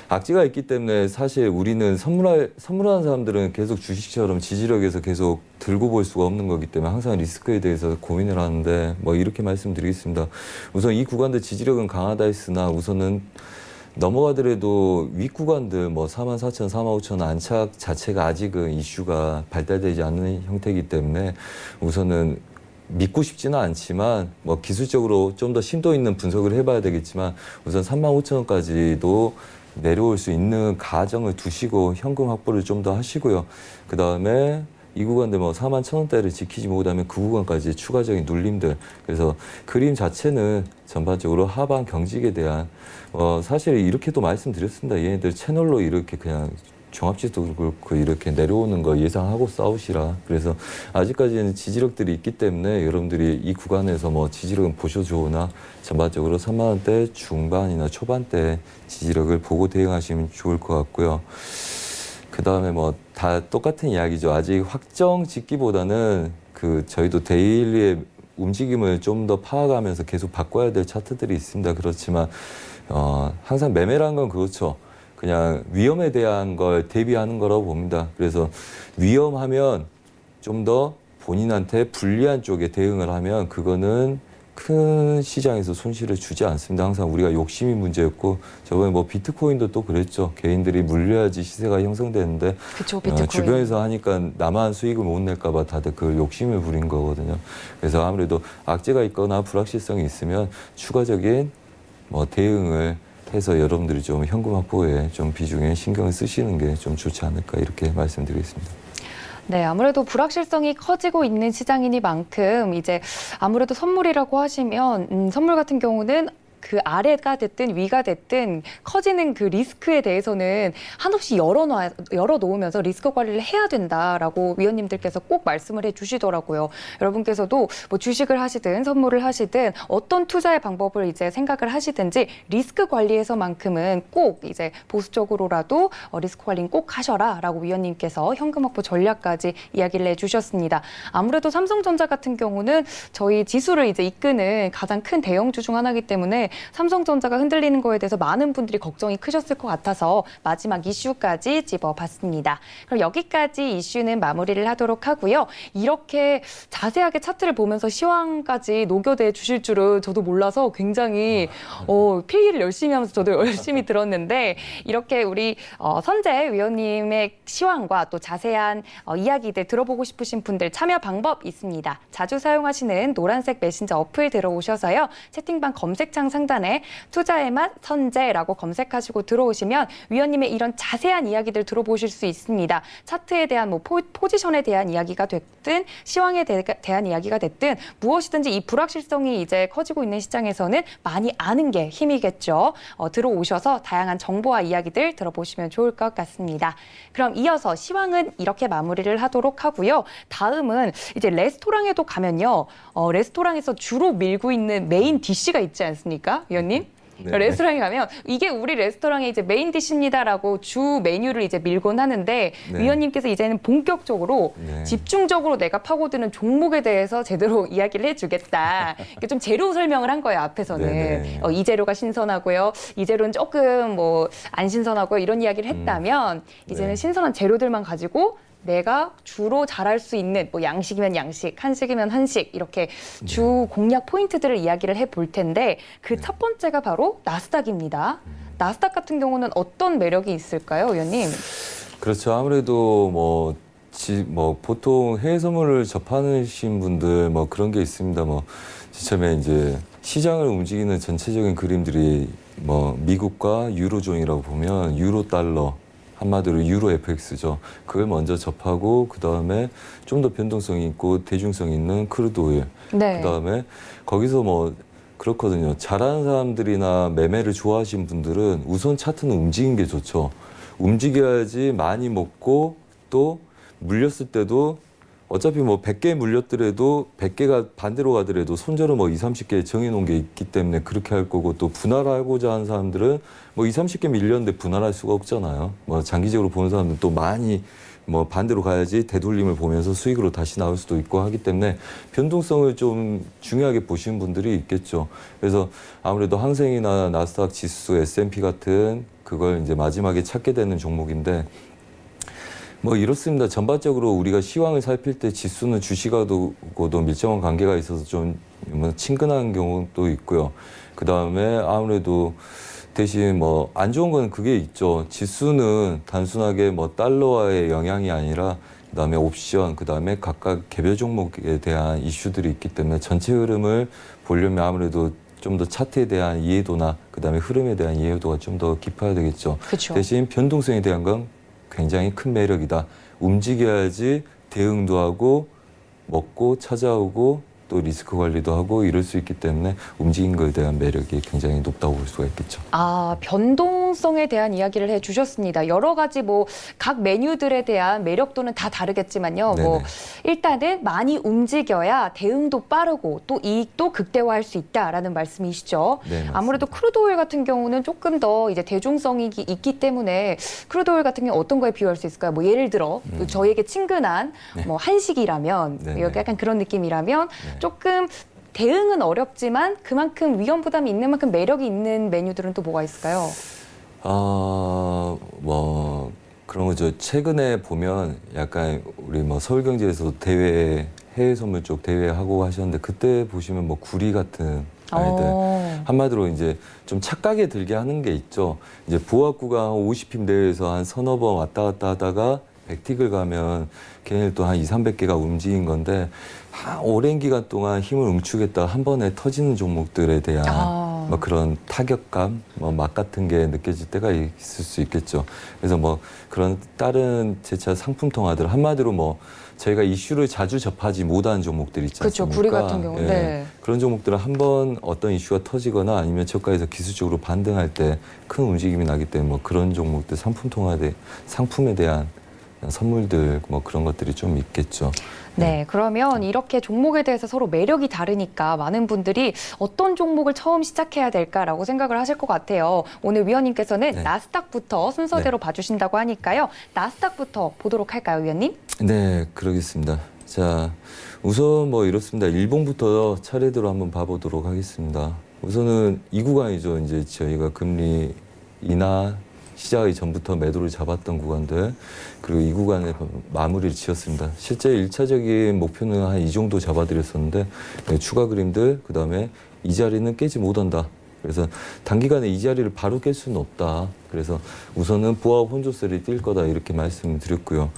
악재가 있기 때문에 사실 우리는 선물하는 사람들은 계속 주식처럼 지지력에서 계속 들고 볼 수가 없는 거기 때문에 항상 리스크에 대해서 고민을 하는데 이렇게 말씀드리겠습니다. 우선 이 구간들 지지력은 강하다 했으나 우선은 넘어가더라도 윗구간들 44,000, 45,000 안착 자체가 아직은 이슈가 발달되지 않는 형태이기 때문에 우선은 믿고 싶지는 않지만 기술적으로 좀 더 심도 있는 분석을 해봐야 되겠지만 우선 35,000원까지도 내려올 수 있는 가정을 두시고 현금 확보를 좀 더 하시고요. 그 다음에 이 구간들 41,000원대를 지키지 못하면 그 구간까지 추가적인 눌림들. 그래서 그림 자체는 전반적으로 하방 경직에 대한 사실 이렇게도 말씀드렸습니다. 얘네들 채널로 이렇게 그냥 종합지수도 그렇고 이렇게 내려오는 거 예상하고 싸우시라. 그래서 아직까지는 지지력들이 있기 때문에 여러분들이 이 구간에서 지지력은 보셔도 좋으나 전반적으로 3만 원대 중반이나 초반대 지지력을 보고 대응하시면 좋을 것 같고요. 그 다음에 다 똑같은 이야기죠. 아직 확정 짓기보다는 저희도 데일리의 움직임을 좀 더 파악하면서 계속 바꿔야 될 차트들이 있습니다. 그렇지만 항상 매매라는 건 그렇죠. 그냥 위험에 대한 걸 대비하는 거라고 봅니다. 그래서 위험하면 좀 더 본인한테 불리한 쪽에 대응을 하면 그거는 큰 시장에서 손실을 주지 않습니다. 항상 우리가 욕심이 문제였고 저번에 뭐 비트코인도 또 그랬죠. 개인들이 물려야지 시세가 형성되는데 그쵸, 비트코인. 주변에서 하니까 나만 수익을 못 낼까 봐 다들 그 욕심을 부린 거거든요. 그래서 아무래도 악재가 있거나 불확실성이 있으면 추가적인 뭐 대응을 해서 여러분들이 좀 현금 확보에 좀 비중에 신경을 쓰시는 게 좀 좋지 않을까 이렇게 말씀드리겠습니다. 네, 아무래도 불확실성이 커지고 있는 시장이니만큼 이제 아무래도 선물이라고 하시면 선물 같은 경우는 그 아래가 됐든 위가 됐든 커지는 그 리스크에 대해서는 한없이 열어놓으면서 리스크 관리를 해야 된다라고 위원님들께서 꼭 말씀을 해주시더라고요. 여러분께서도 뭐 주식을 하시든 선물을 하시든 어떤 투자의 방법을 이제 생각을 하시든지 리스크 관리에서만큼은 꼭 이제 보수적으로라도 리스크 관리는 꼭 하셔라라고 위원님께서 현금 확보 전략까지 이야기를 해주셨습니다. 아무래도 삼성전자 같은 경우는 저희 지수를 이제 이끄는 가장 큰 대형주 중 하나이기 때문에 삼성전자가 흔들리는 거에 대해서 많은 분들이 걱정이 크셨을 것 같아서 마지막 이슈까지 짚어봤습니다. 그럼 여기까지 이슈는 마무리를 하도록 하고요. 이렇게 자세하게 차트를 보면서 시황까지 녹여내 주실 줄은 저도 몰라서 굉장히 필기를 열심히 하면서 저도 열심히 들었는데 이렇게 우리 선재 위원님의 시황과 또 자세한 이야기들 들어보고 싶으신 분들 참여 방법 있습니다. 자주 사용하시는 노란색 메신저 어플 들어오셔서요. 채팅방 검색창 상단에 투자의 맛 선재라고 검색하시고 들어오시면 위원님의 이런 자세한 이야기들 들어보실 수 있습니다. 차트에 대한 뭐 포지션에 대한 이야기가 됐든 시황에 대한 이야기가 됐든 무엇이든지 이 불확실성이 이제 커지고 있는 시장에서는 많이 아는 게 힘이겠죠. 들어오셔서 다양한 정보와 이야기들 들어보시면 좋을 것 같습니다. 그럼 이어서 시황은 이렇게 마무리를 하도록 하고요. 다음은 이제 레스토랑에도 가면요. 레스토랑에서 주로 밀고 있는 메인 디쉬가 있지 않습니까, 위원님? 네. 레스토랑에 가면 이게 우리 레스토랑의 이제 메인 디쉬입니다라고 주 메뉴를 이제 밀곤 하는데 네. 위원님께서 이제는 본격적으로 네. 집중적으로 내가 파고드는 종목에 대해서 제대로 이야기를 해주겠다. 이게 좀 재료 설명을 한 거예요, 앞에서는. 네. 이 재료가 신선하고요. 이 재료는 조금 뭐 안 신선하고요. 이런 이야기를 했다면 이제는 네. 신선한 재료들만 가지고 내가 주로 잘할 수 있는 뭐 양식이면 양식, 한식이면 한식 이렇게 주 공략 포인트들을 이야기를 해볼 텐데 그 첫 번째가 바로 나스닥입니다. 나스닥 같은 경우는 어떤 매력이 있을까요, 의원님? 그렇죠. 아무래도 뭐 보통 해외 선물을 접하신 분들 뭐 그런 게 있습니다. 뭐 처음에 이제 시장을 움직이는 전체적인 그림들이 뭐 미국과 유로존이라고 보면 유로 달러 한마디로 유로 FX죠. 그걸 먼저 접하고 그다음에 좀 더 변동성이 있고 대중성 있는 크루드 오일. 네. 그다음에 거기서 뭐 그렇거든요. 잘하는 사람들이나 매매를 좋아하시는 분들은 우선 차트는 움직이는 게 좋죠. 움직여야지 많이 먹고 또 물렸을 때도 어차피 뭐 100개 물렸더라도 100개가 반대로 가더라도 손절은 뭐 20, 30개 정해놓은 게 있기 때문에 그렇게 할 거고 또 분할하고자 하는 사람들은 뭐 20, 30개 밀렸는데 분할할 수가 없잖아요. 뭐 장기적으로 보는 사람들은 또 많이 뭐 반대로 가야지 되돌림을 보면서 수익으로 다시 나올 수도 있고 하기 때문에 변동성을 좀 중요하게 보시는 분들이 있겠죠. 그래서 아무래도 항생이나 나스닥 지수, S&P 같은 그걸 이제 마지막에 찾게 되는 종목인데 뭐 이렇습니다. 전반적으로 우리가 시황을 살필 때 지수는 주식하고도 밀접한 관계가 있어서 좀 친근한 경우도 있고요. 그 다음에 아무래도 대신 뭐 안 좋은 건 그게 있죠. 지수는 단순하게 뭐 달러와의 영향이 아니라 그다음에 옵션, 그다음에 각각 개별 종목에 대한 이슈들이 있기 때문에 전체 흐름을 보려면 아무래도 좀 더 차트에 대한 이해도나 그다음에 흐름에 대한 이해도가 좀 더 깊어야 되겠죠. 그쵸. 대신 변동성에 대한 건 굉장히 큰 매력이다. 움직여야지 대응도 하고 먹고 찾아오고 또 리스크 관리도 하고 이럴 수 있기 때문에 움직인 거에 대한 매력이 굉장히 높다고 볼 수가 있겠죠. 변동성에 대한 이야기를 해주셨습니다. 여러 가지 뭐 각 메뉴들에 대한 매력도는 다 다르겠지만요. 뭐 네네. 일단은 많이 움직여야 대응도 빠르고 또 이익도 극대화할 수 있다라는 말씀이시죠. 네, 맞습니다. 아무래도 크루드 오일 같은 경우는 조금 더 이제 대중성이 있기 때문에 크루드 오일 같은 경우 어떤 거에 비유할 수 있을까요? 뭐 예를 들어 저희에게 친근한 네. 뭐 한식이라면 네네. 여기 약간 그런 느낌이라면 네. 조금 대응은 어렵지만 그만큼 위험 부담이 있는 만큼 매력이 있는 메뉴들은 또 뭐가 있을까요? 뭐 그런 거죠. 최근에 보면 약간 우리 뭐 서울경제에서 대회 해외 선물 쪽 대회 하고 하셨는데 그때 보시면 뭐 구리 같은 아이들 한마디로 이제 좀 착각에 들게 하는 게 있죠. 이제 보합구가 한 50팀 내에서 한 서너 번 왔다 갔다 하다가 100틱을 가면 걔네들 또 한 200~300개가 움직인 건데 오랜 기간 동안 힘을 응축했다가 한 번에 터지는 종목들에 대한 뭐 그런 타격감, 뭐 맛 같은 게 느껴질 때가 있을 수 있겠죠. 그래서 뭐 그런 다른 제차 상품 통화들 한마디로 뭐 저희가 이슈를 자주 접하지 못한 종목들 있지 그렇죠. 않습니까? 구리 같은 경우. 예. 네. 그런 종목들은 한번 어떤 이슈가 터지거나 아니면 저가에서 기술적으로 반등할 때 큰 움직임이 나기 때문에 뭐 그런 종목들 상품에 대한 선물들 뭐 그런 것들이 좀 있겠죠. 네, 그러면 이렇게 종목에 대해서 서로 매력이 다르니까 많은 분들이 어떤 종목을 처음 시작해야 될까라고 생각을 하실 것 같아요. 오늘 위원님께서는 네. 나스닥부터 순서대로 봐주신다고 하니까요. 나스닥부터 보도록 할까요, 위원님? 네, 그러겠습니다. 자, 우선 뭐 이렇습니다. 일봉부터 차례대로 한번 봐보도록 하겠습니다. 우선은 이 구간이죠. 이제 저희가 금리 인하 시작하기 전부터 매도를 잡았던 구간들, 그리고 이 구간에 마무리를 지었습니다. 실제 1차적인 목표는 한 이 정도 잡아드렸었는데 추가 그림들, 그다음에 이 자리는 깨지 못한다. 그래서 단기간에 이 자리를 바로 깰 수는 없다. 그래서 우선은 보합 혼조세를 뛸 거다 이렇게 말씀드렸고요.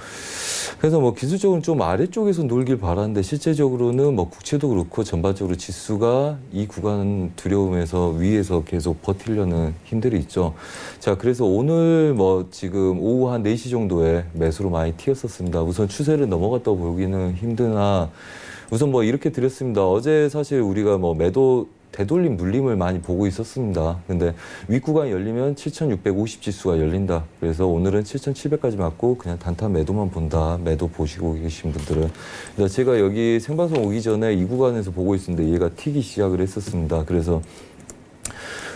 그래서 뭐 기술적으로는 좀 아래쪽에서 놀길 바라는데 실제적으로는 뭐 국채도 그렇고 전반적으로 지수가 이 구간 두려움에서 위에서 계속 버티려는 힘들이 있죠. 자, 그래서 오늘 뭐 지금 오후 한 4시 정도에 매수로 많이 튀었었습니다. 우선 추세를 넘어갔다고 보기는 힘드나 우선 뭐 이렇게 드렸습니다. 어제 사실 우리가 뭐 매도 되돌림 물림을 많이 보고 있었습니다. 근데 윗구간이 열리면 7,650 지수가 열린다. 그래서 오늘은 7,700까지 맞고 그냥 단타 매도만 본다. 매도 보시고 계신 분들은. 그래서 제가 여기 생방송 오기 전에 이 구간에서 보고 있었는데 얘가 튀기 시작을 했었습니다. 그래서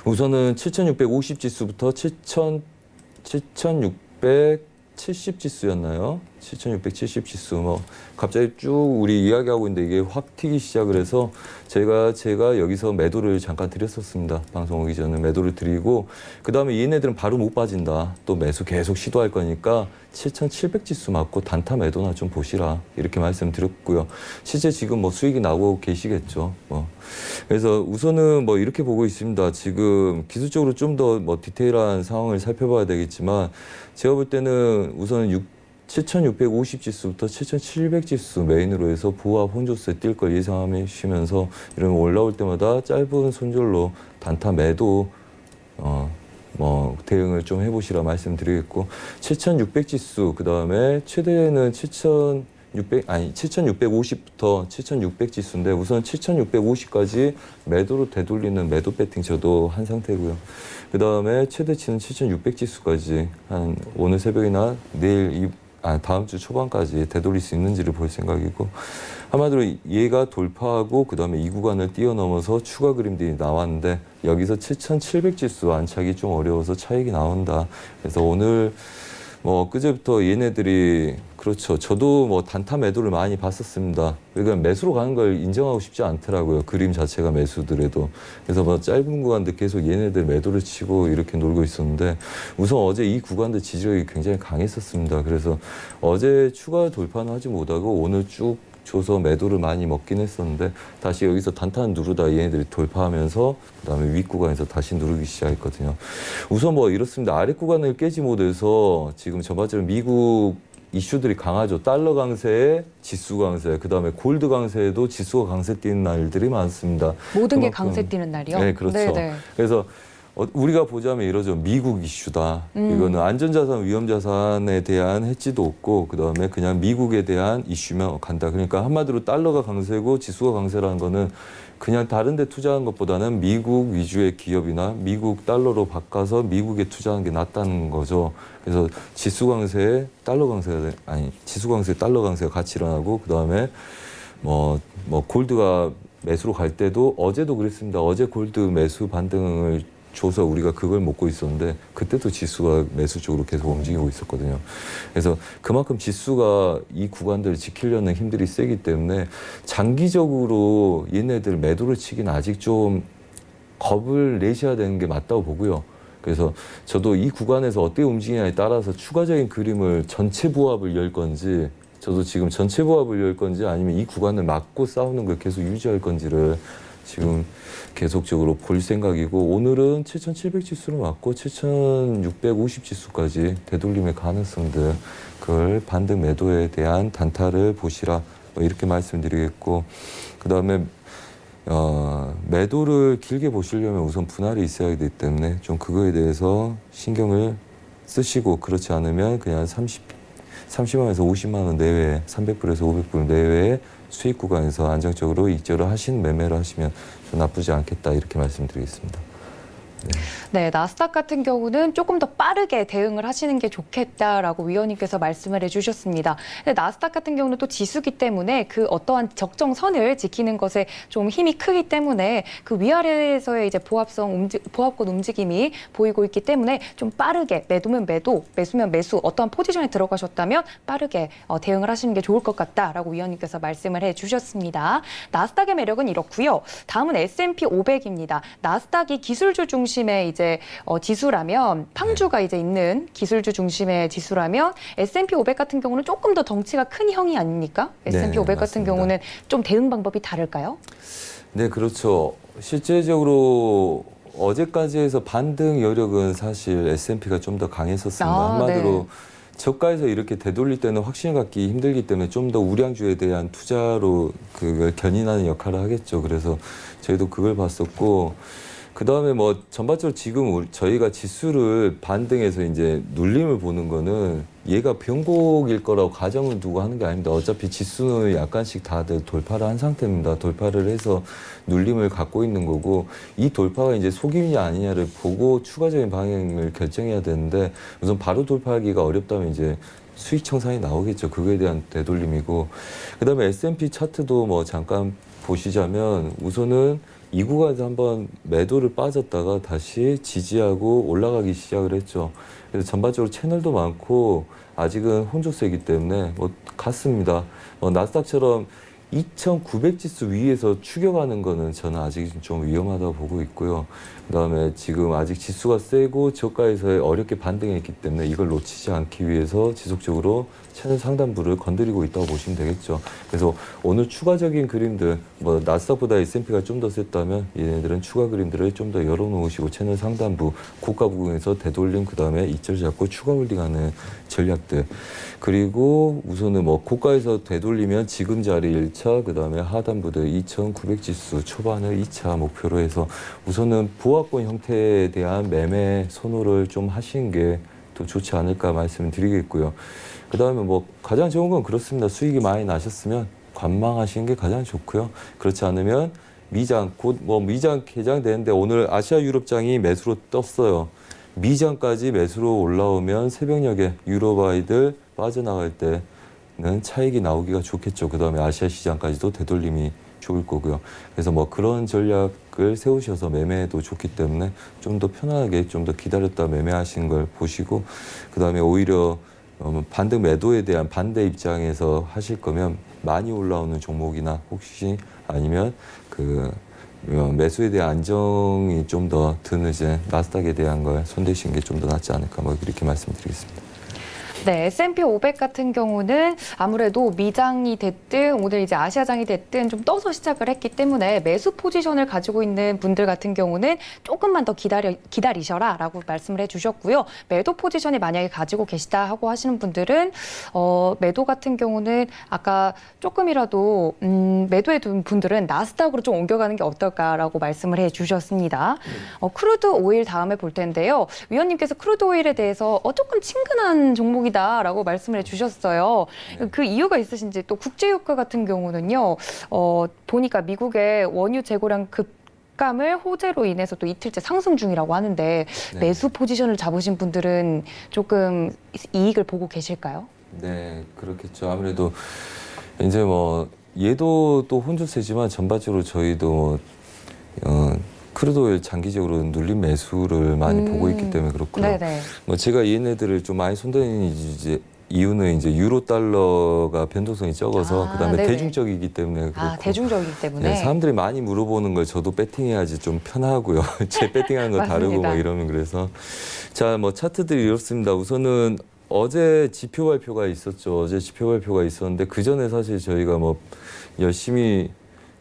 우선은 7,650 지수부터 7,670 지수였나요? 7,670 지수 뭐 갑자기 쭉 우리 이야기하고 있는데 이게 확 튀기 시작을 해서 제가 여기서 매도를 잠깐 드렸었습니다. 방송 오기 전에 매도를 드리고 그다음에 얘네들은 바로 못 빠진다. 또 매수 계속 시도할 거니까 7,700 지수 맞고 단타 매도나 좀 보시라 이렇게 말씀드렸고요. 실제 지금 뭐 수익이 나고 계시겠죠. 뭐 그래서 우선은 뭐 이렇게 보고 있습니다. 지금 기술적으로 좀 더 뭐 디테일한 상황을 살펴봐야 되겠지만 제가 볼 때는 우선 7,650 지수부터 7,700 지수 메인으로 해서 보합 혼조세 뛸 걸 예상하시면서 이러면 올라올 때마다 짧은 손절로 단타 매도 뭐 대응을 좀 해보시라 말씀드리겠고 7,600 지수 그 다음에 최대는 7,650부터 7,600 지수인데 우선 7,650까지 매도로 되돌리는 매도 배팅 저도 한 상태고요. 그 다음에 최대치는 7,600 지수까지 한 오늘 새벽이나 내일 다음 주 초반까지 되돌릴 수 있는지를 볼 생각이고 한마디로 얘가 돌파하고 그다음에 이 구간을 뛰어넘어서 추가 그림들이 나왔는데 여기서 7,700 지수 안착이 좀 어려워서 차익이 나온다. 그래서 오늘 뭐 그제부터 얘네들이 그렇죠. 저도 뭐 단타 매도를 많이 봤었습니다. 그러니까 매수로 가는 걸 인정하고 싶지 않더라고요. 그림 자체가 매수들에도. 그래서 뭐 짧은 구간들 계속 얘네들 매도를 치고 이렇게 놀고 있었는데 우선 어제 이 구간들 지지력이 굉장히 강했었습니다. 그래서 어제 추가 돌파는 하지 못하고 오늘 쭉 줘서 매도를 많이 먹긴 했었는데 다시 여기서 단타는 누르다 얘네들이 돌파하면서 그다음에 윗 구간에서 다시 누르기 시작했거든요. 우선 뭐 이렇습니다. 아래 구간을 깨지 못해서 지금 전반적으로 미국 이슈들이 강하죠. 달러 강세에 지수 강세, 그다음에 골드 강세에도 지수가 강세 뛰는 날들이 많습니다. 모든 게 그만큼, 강세 뛰는 날이요? 네, 그렇죠. 네네. 그래서 우리가 보자면 이러죠. 미국 이슈다. 이거는 안전자산, 위험자산에 대한 해지도 없고 그다음에 그냥 미국에 대한 이슈면 간다. 그러니까 한마디로 달러가 강세고 지수가 강세라는 거는 그냥 다른 데 투자한 것보다는 미국 위주의 기업이나 미국 달러로 바꿔서 미국에 투자하는 게 낫다는 거죠. 그래서 지수 강세에 달러 강세가 지수 강세에 달러 강세가 같이 일어나고 그다음에 뭐 골드가 매수로 갈 때도 어제도 그랬습니다. 어제 골드 매수 반등을 줘서 우리가 그걸 먹고 있었는데 그때도 지수가 매수 쪽으로 계속 움직이고 있었거든요. 그래서 그만큼 지수가 이 구간들을 지키려는 힘들이 세기 때문에 장기적으로 얘네들 매도를 치긴 아직 좀 겁을 내셔야 되는 게 맞다고 보고요. 그래서 저도 이 구간에서 어떻게 움직이냐에 따라서 추가적인 그림을 전체 보합을 열 건지 저도 지금 전체 보합을 열 건지 아니면 이 구간을 막고 싸우는 걸 계속 유지할 건지를 지금 계속적으로 볼 생각이고 오늘은 7,700 지수를 맞고 7,650 지수까지 되돌림의 가능성들 그걸 반등 매도에 대한 단타를 보시라 뭐 이렇게 말씀드리겠고 그다음에 매도를 길게 보시려면 우선 분할이 있어야 되기 때문에 좀 그거에 대해서 신경을 쓰시고 그렇지 않으면 그냥 30만 원에서 50만 원 내외 300불에서 500불 내외의 수익 구간에서 안정적으로 익절을 하신 매매를 하시면 좀 나쁘지 않겠다 이렇게 말씀드리겠습니다. 네, 나스닥 같은 경우는 조금 더 빠르게 대응을 하시는 게 좋겠다라고 위원님께서 말씀을 해주셨습니다. 근데 나스닥 같은 경우는 또 지수기 때문에 그 어떠한 적정선을 지키는 것에 좀 힘이 크기 때문에 그 위아래에서의 이제 보합권 움직임이 보이고 있기 때문에 좀 빠르게 매도면 매도, 매수면 매수 어떠한 포지션에 들어가셨다면 빠르게 대응을 하시는 게 좋을 것 같다라고 위원님께서 말씀을 해주셨습니다. 나스닥의 매력은 이렇고요. 다음은 S&P 500입니다. 나스닥이 기술주 중심의 이제 지수라면 팡주가 이제 있는 기술주 중심의 지수라면 S&P 500 같은 경우는 조금 더 덩치가 큰 형이 아닙니까? S&P 500 같은 맞습니다. 경우는 좀 대응 방법이 다를까요? 네, 그렇죠. 실제적으로 어제까지 해서 반등 여력은 사실 S&P가 좀 더 강했었습니다. 한마디로 네. 저가에서 이렇게 되돌릴 때는 확신을 갖기 힘들기 때문에 좀 더 우량주에 대한 투자로 그걸 견인하는 역할을 하겠죠. 그래서 저희도 그걸 봤었고 그 다음에 뭐 전반적으로 지금 저희가 지수를 반등해서 이제 눌림을 보는 거는 얘가 변곡일 거라고 가정을 두고 하는 게 아닙니다. 어차피 지수는 약간씩 다들 돌파를 한 상태입니다. 돌파를 해서 눌림을 갖고 있는 거고 이 돌파가 이제 속임이냐 아니냐를 보고 추가적인 방향을 결정해야 되는데 우선 바로 돌파하기가 어렵다면 이제 수익 청산이 나오겠죠. 그거에 대한 되돌림이고 그다음에 S&P 차트도 뭐 잠깐 보시자면 우선은 이 구간에서 한번 매도를 빠졌다가 다시 지지하고 올라가기 시작을 했죠. 그래서 전반적으로 채널도 많고 아직은 혼조세이기 때문에 뭐 같습니다. 나스닥처럼 2,900 지수 위에서 추격하는 거는 저는 아직 좀 위험하다고 보고 있고요. 그다음에 지금 아직 지수가 세고 저가에서 어렵게 반등했기 때문에 이걸 놓치지 않기 위해서 지속적으로 채널 상단부를 건드리고 있다고 보시면 되겠죠. 그래서 오늘 추가적인 그림들, 뭐 나스닥보다 S&P가 좀 더 셌다면 얘네들은 추가 그림들을 좀 더 열어놓으시고 채널 상단부, 고가 부분에서 되돌림 그다음에 이절 잡고 추가 홀딩하는 전략들. 그리고 우선은 뭐 고가에서 되돌리면 지금 자리 1차, 그다음에 하단부들 2,900 지수 초반을 2차 목표로 해서 우선은 보합권 형태에 대한 매매 선호를 좀 하시는 게 더 좋지 않을까 말씀을 드리겠고요. 그다음에 뭐 가장 좋은 건 그렇습니다. 수익이 많이 나셨으면 관망하시는 게 가장 좋고요. 그렇지 않으면 미장 곧 뭐 미장 개장되는데 오늘 아시아 유럽장이 매수로 떴어요. 미장까지 매수로 올라오면 새벽녘에 유로바이들 빠져나갈 때는 차익이 나오기가 좋겠죠. 그다음에 아시아 시장까지도 되돌림이 좋을 거고요. 그래서 뭐 그런 전략을 세우셔서 매매도 좋기 때문에 좀 더 편안하게 좀 더 기다렸다 매매하시는 걸 보시고 그다음에 오히려 반등 매도에 대한 반대 입장에서 하실 거면 많이 올라오는 종목이나 혹시 아니면 그 매수에 대한 안정이 좀 더 드는 이제 나스닥에 대한 걸 손대시는 게 좀 더 낫지 않을까 뭐 이렇게 말씀드리겠습니다. 네, S&P 500 같은 경우는 아무래도 미장이 됐든 오늘 이제 아시아장이 됐든 좀 떠서 시작을 했기 때문에 매수 포지션을 가지고 있는 분들 같은 경우는 조금만 더 기다리셔라라고 말씀을 해주셨고요. 매도 포지션이 만약에 가지고 계시다 하고 하시는 분들은 매도 같은 경우는 아까 조금이라도 매도해 둔 분들은 나스닥으로 좀 옮겨가는 게 어떨까라고 말씀을 해주셨습니다. 크루드 오일 다음에 볼 텐데요. 위원님께서 크루드 오일에 대해서 조금 친근한 종목이 라고 말씀을 해주셨어요. 그 이유가 있으신지 또 국제유가 같은 경우는요. 보니까 미국의 원유 재고량 급감을 호재로 인해서 또 이틀째 상승 중이라고 하는데 네. 매수 포지션을 잡으신 분들은 조금 이익을 보고 계실까요? 네, 그렇겠죠. 아무래도 이제 뭐 얘도 또 혼조세지만 전반적으로 저희도 크루드오일 장기적으로 눌림 매수를 많이 보고 있기 때문에 그렇고요. 네네. 뭐 제가 얘네들을 좀 많이 손대는 이유는 이제 유로 달러가 변동성이 적어서 그다음에 네네. 대중적이기 때문에 그렇고. 대중적이기 때문에. 네, 사람들이 많이 물어보는 걸 저도 배팅해야지 좀 편하고요. 제 배팅하는 거 다르고 맞습니다. 뭐 이러면 그래서 자, 뭐 차트들이 이렇습니다. 우선은 어제 지표 발표가 있었죠. 어제 지표 발표가 있었는데 그 전에 사실 저희가 뭐 열심히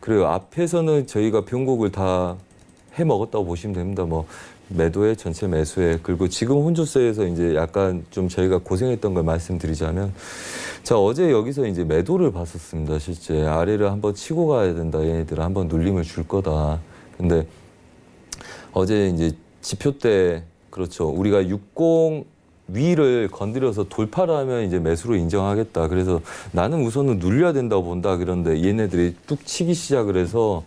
그래요. 앞에서는 저희가 변곡을 다 해 먹었다고 보시면 됩니다. 뭐 매도에 전체 매수에 그리고 지금 혼조세에서 이제 약간 좀 저희가 고생했던 걸 말씀드리자면 자 어제 여기서 이제 매도를 봤었습니다. 실제 아래를 한번 치고 가야 된다. 얘네들은 한번 눌림을 줄 거다. 근데 어제 이제 지표 때 그렇죠. 우리가 60 위를 건드려서 돌파를 하면 이제 매수로 인정하겠다. 그래서 나는 우선은 눌려야 된다고 본다. 그런데 얘네들이 뚝 치기 시작을 해서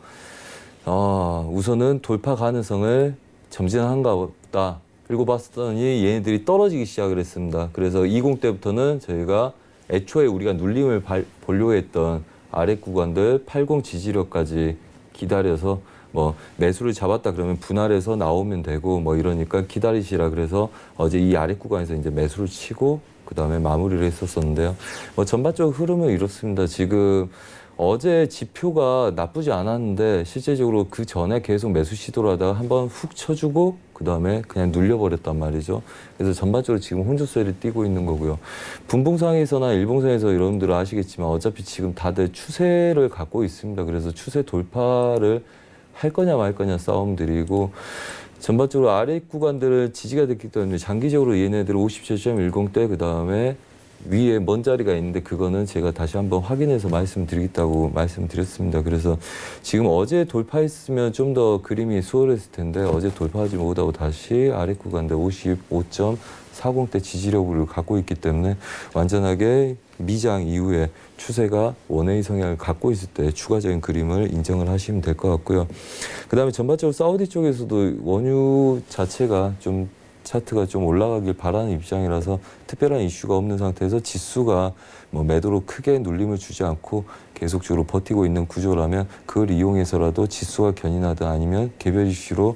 우선은 돌파 가능성을 점진한가 보다. 그리고 봤더니 얘네들이 떨어지기 시작을 했습니다. 그래서 20 때부터는 저희가 애초에 우리가 눌림을 보려고 했던 아래 구간들 80 지지력까지 기다려서 뭐 매수를 잡았다 그러면 분할해서 나오면 되고 뭐 이러니까 기다리시라 그래서 어제 이 아래 구간에서 이제 매수를 치고 그다음에 마무리를 했었었는데요. 뭐 전반적 흐름은 이렇습니다. 지금 어제 지표가 나쁘지 않았는데 실제적으로 그 전에 계속 매수 시도를 하다가 한번 훅 쳐주고 그다음에 그냥 눌려버렸단 말이죠. 그래서 전반적으로 지금 혼조세를 띄고 있는 거고요. 분봉상에서나 일봉상에서 여러분들은 아시겠지만 어차피 지금 다들 추세를 갖고 있습니다. 그래서 추세 돌파를 할 거냐 말 거냐 싸움들이고 전반적으로 아래 구간들을 지지가 됐기 때문에 장기적으로 얘네들 57.10대 그다음에 위에 먼 자리가 있는데 그거는 제가 다시 한번 확인해서 말씀드리겠다고 말씀드렸습니다. 그래서 지금 어제 돌파했으면 좀 더 그림이 수월했을 텐데 어제 돌파하지 못하고 다시 아래 구간대 55.40대 지지력을 갖고 있기 때문에 완전하게 미장 이후에 추세가 원웨이 성향을 갖고 있을 때 추가적인 그림을 인정을 하시면 될 것 같고요. 그다음에 전반적으로 사우디 쪽에서도 원유 자체가 좀 차트가 좀 올라가길 바라는 입장이라서 특별한 이슈가 없는 상태에서 지수가 뭐 매도로 크게 눌림을 주지 않고 계속적으로 버티고 있는 구조라면 그걸 이용해서라도 지수가 견인하든 아니면 개별 이슈로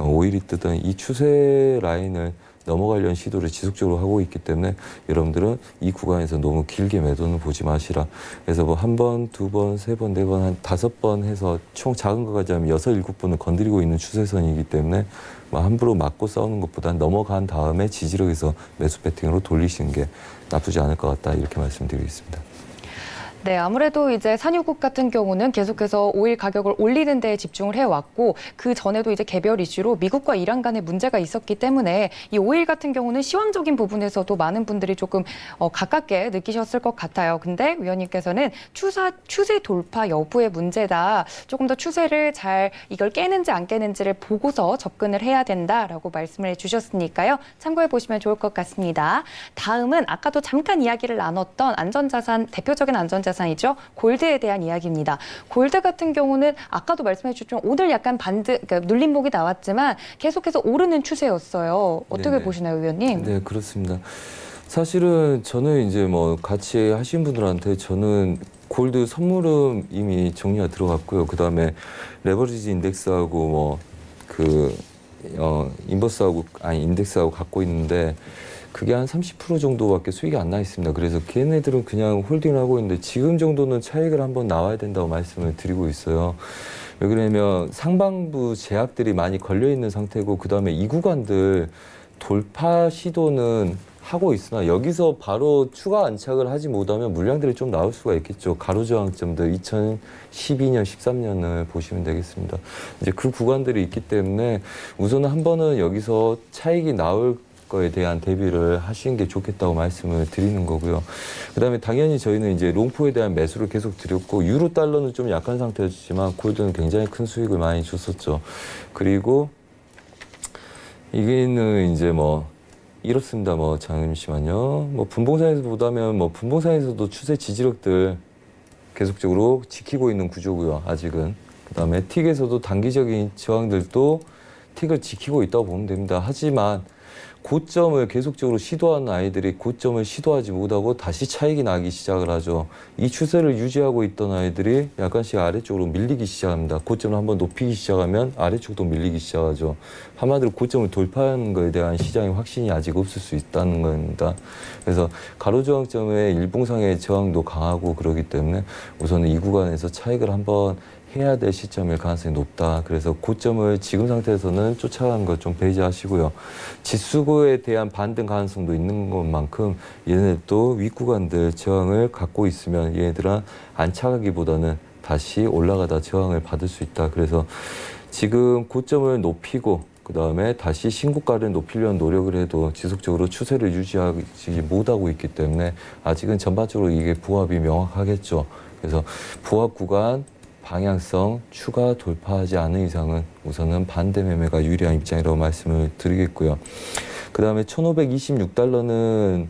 오일이 뜨든 이 추세 라인을 넘어가려는 시도를 지속적으로 하고 있기 때문에 여러분들은 이 구간에서 너무 길게 매도는 보지 마시라. 그래서 뭐 한 번, 두 번, 세 번, 네 번, 한 5번 해서 총 작은 거까지 하면 6, 7번을 건드리고 있는 추세선이기 때문에 뭐 함부로 맞고 싸우는 것보다는 넘어간 다음에 지지력에서 매수 배팅으로 돌리시는 게 나쁘지 않을 것 같다. 이렇게 말씀드리겠습니다. 네, 아무래도 이제 산유국 같은 경우는 계속해서 오일 가격을 올리는 데에 집중을 해왔고 그 전에도 이제 개별 이슈로 미국과 이란 간의 문제가 있었기 때문에 이 오일 같은 경우는 시황적인 부분에서도 많은 분들이 조금 가깝게 느끼셨을 것 같아요. 근데 위원님께서는 추세 돌파 여부의 문제다. 조금 더 추세를 잘 이걸 깨는지 안 깨는지를 보고서 접근을 해야 된다라고 말씀을 해주셨으니까요. 참고해 보시면 좋을 것 같습니다. 다음은 아까도 잠깐 이야기를 나눴던 안전자산, 대표적인 안전자산 이죠. 골드에 대한 이야기입니다. 골드 같은 경우는 아까도 말씀해 주셨지만 오늘 약간 그러니까 눌림목이 나왔지만 계속해서 오르는 추세였어요. 어떻게 네네. 보시나요, 위원님? 네, 그렇습니다. 사실은 저는 이제 뭐 같이 하신 분들한테 저는 골드 선물은 이미 정리가 들어갔고요. 그 다음에 레버리지 인덱스하고 뭐 인덱스하고 갖고 있는데 그게 한 30% 정도밖에 수익이 안 나 있습니다. 그래서 걔네들은 그냥 홀딩을 하고 있는데 지금 정도는 차익을 한번 나와야 된다고 말씀을 드리고 있어요. 왜 그러냐면 상반부 제약들이 많이 걸려 있는 상태고 그다음에 이 구간들 돌파 시도는 하고 있으나 여기서 바로 추가 안착을 하지 못하면 물량들이 좀 나올 수가 있겠죠. 가로저항점들 2012년, 13년을 보시면 되겠습니다. 이제 그 구간들이 있기 때문에 우선은 한 번은 여기서 차익이 나올 거에 대한 대비를 하시는 게 좋겠다고 말씀을 드리는 거고요. 그다음에 당연히 저희는 이제 롱포에 대한 매수를 계속 드렸고 유로 달러는 좀 약한 상태였지만 골드는 굉장히 큰 수익을 많이 줬었죠. 그리고 이게는 이제 뭐 이렇습니다. 뭐 잠시만요. 뭐 분봉상에서 보다면 뭐 분봉상에서도 추세 지지력들 계속적으로 지키고 있는 구조고요. 아직은. 그다음에 틱에서도 단기적인 저항들도 틱을 지키고 있다고 보면 됩니다. 하지만 고점을 계속적으로 시도하는 아이들이 고점을 시도하지 못하고 다시 차익이 나기 시작을 하죠. 이 추세를 유지하고 있던 아이들이 약간씩 아래쪽으로 밀리기 시작합니다. 고점을 한번 높이기 시작하면 아래쪽도 밀리기 시작하죠. 한마디로 고점을 돌파하는 것에 대한 시장의 확신이 아직 없을 수 있다는 겁니다. 그래서 가로저항점의 일봉상의 저항도 강하고 그러기 때문에 우선은 이 구간에서 차익을 한번 해야 될 시점일 가능성이 높다. 그래서 고점을 지금 상태에서는 쫓아가는 것 좀 배제하시고요. 지수고에 대한 반등 가능성도 있는 것만큼 얘네들도 윗구간들 저항을 갖고 있으면 얘네들은 안착하기보다는 다시 올라가다 저항을 받을 수 있다. 그래서 지금 고점을 높이고 그 다음에 다시 신고가를 높이려는 노력을 해도 지속적으로 추세를 유지하지 못하고 있기 때문에 아직은 전반적으로 이게 부합이 명확하겠죠. 그래서 부합 구간 방향성 추가 돌파하지 않은 이상은 우선은 반대 매매가 유리한 입장이라고 말씀을 드리겠고요. 그 다음에 1526달러는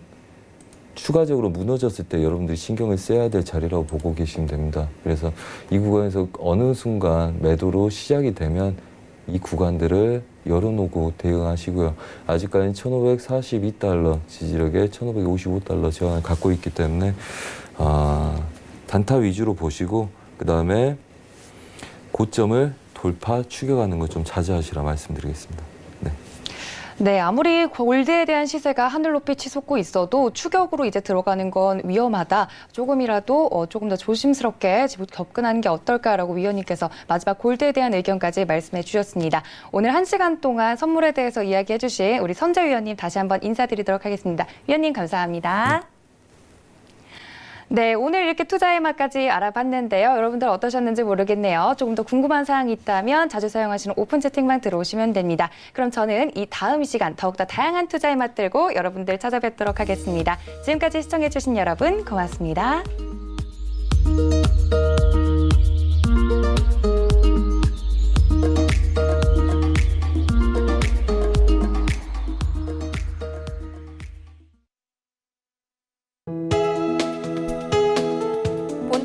추가적으로 무너졌을 때 여러분들이 신경을 써야 될 자리라고 보고 계시면 됩니다. 그래서 이 구간에서 어느 순간 매도로 시작이 되면 이 구간들을 열어놓고 대응하시고요. 아직까지는 1542달러 지지력에 1555달러 저항을 갖고 있기 때문에 단타 위주로 보시고 그 다음에 고점을 돌파 추격하는 거 좀 자제하시라 말씀드리겠습니다. 네. 네, 아무리 골드에 대한 시세가 하늘 높이 치솟고 있어도 추격으로 이제 들어가는 건 위험하다. 조금이라도 조금 더 조심스럽게 접근하는 게 어떨까라고 위원님께서 마지막 골드에 대한 의견까지 말씀해 주셨습니다. 오늘 1시간 동안 선물에 대해서 이야기해 주신 우리 선재 위원님 다시 한번 인사드리도록 하겠습니다. 위원님 감사합니다. 네, 오늘 이렇게 투자의 맛까지 알아봤는데요. 여러분들 어떠셨는지 모르겠네요. 조금 더 궁금한 사항이 있다면 자주 사용하시는 오픈 채팅방 들어오시면 됩니다. 그럼 저는 이 다음 시간 더욱더 다양한 투자의 맛 들고 여러분들 찾아뵙도록 하겠습니다. 지금까지 시청해주신 여러분 고맙습니다.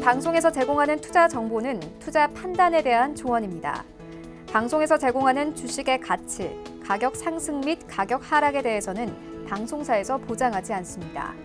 방송에서 제공하는 투자 정보는 투자 판단에 대한 조언입니다. 방송에서 제공하는 주식의 가치, 가격 상승 및 가격 하락에 대해서는 방송사에서 보장하지 않습니다.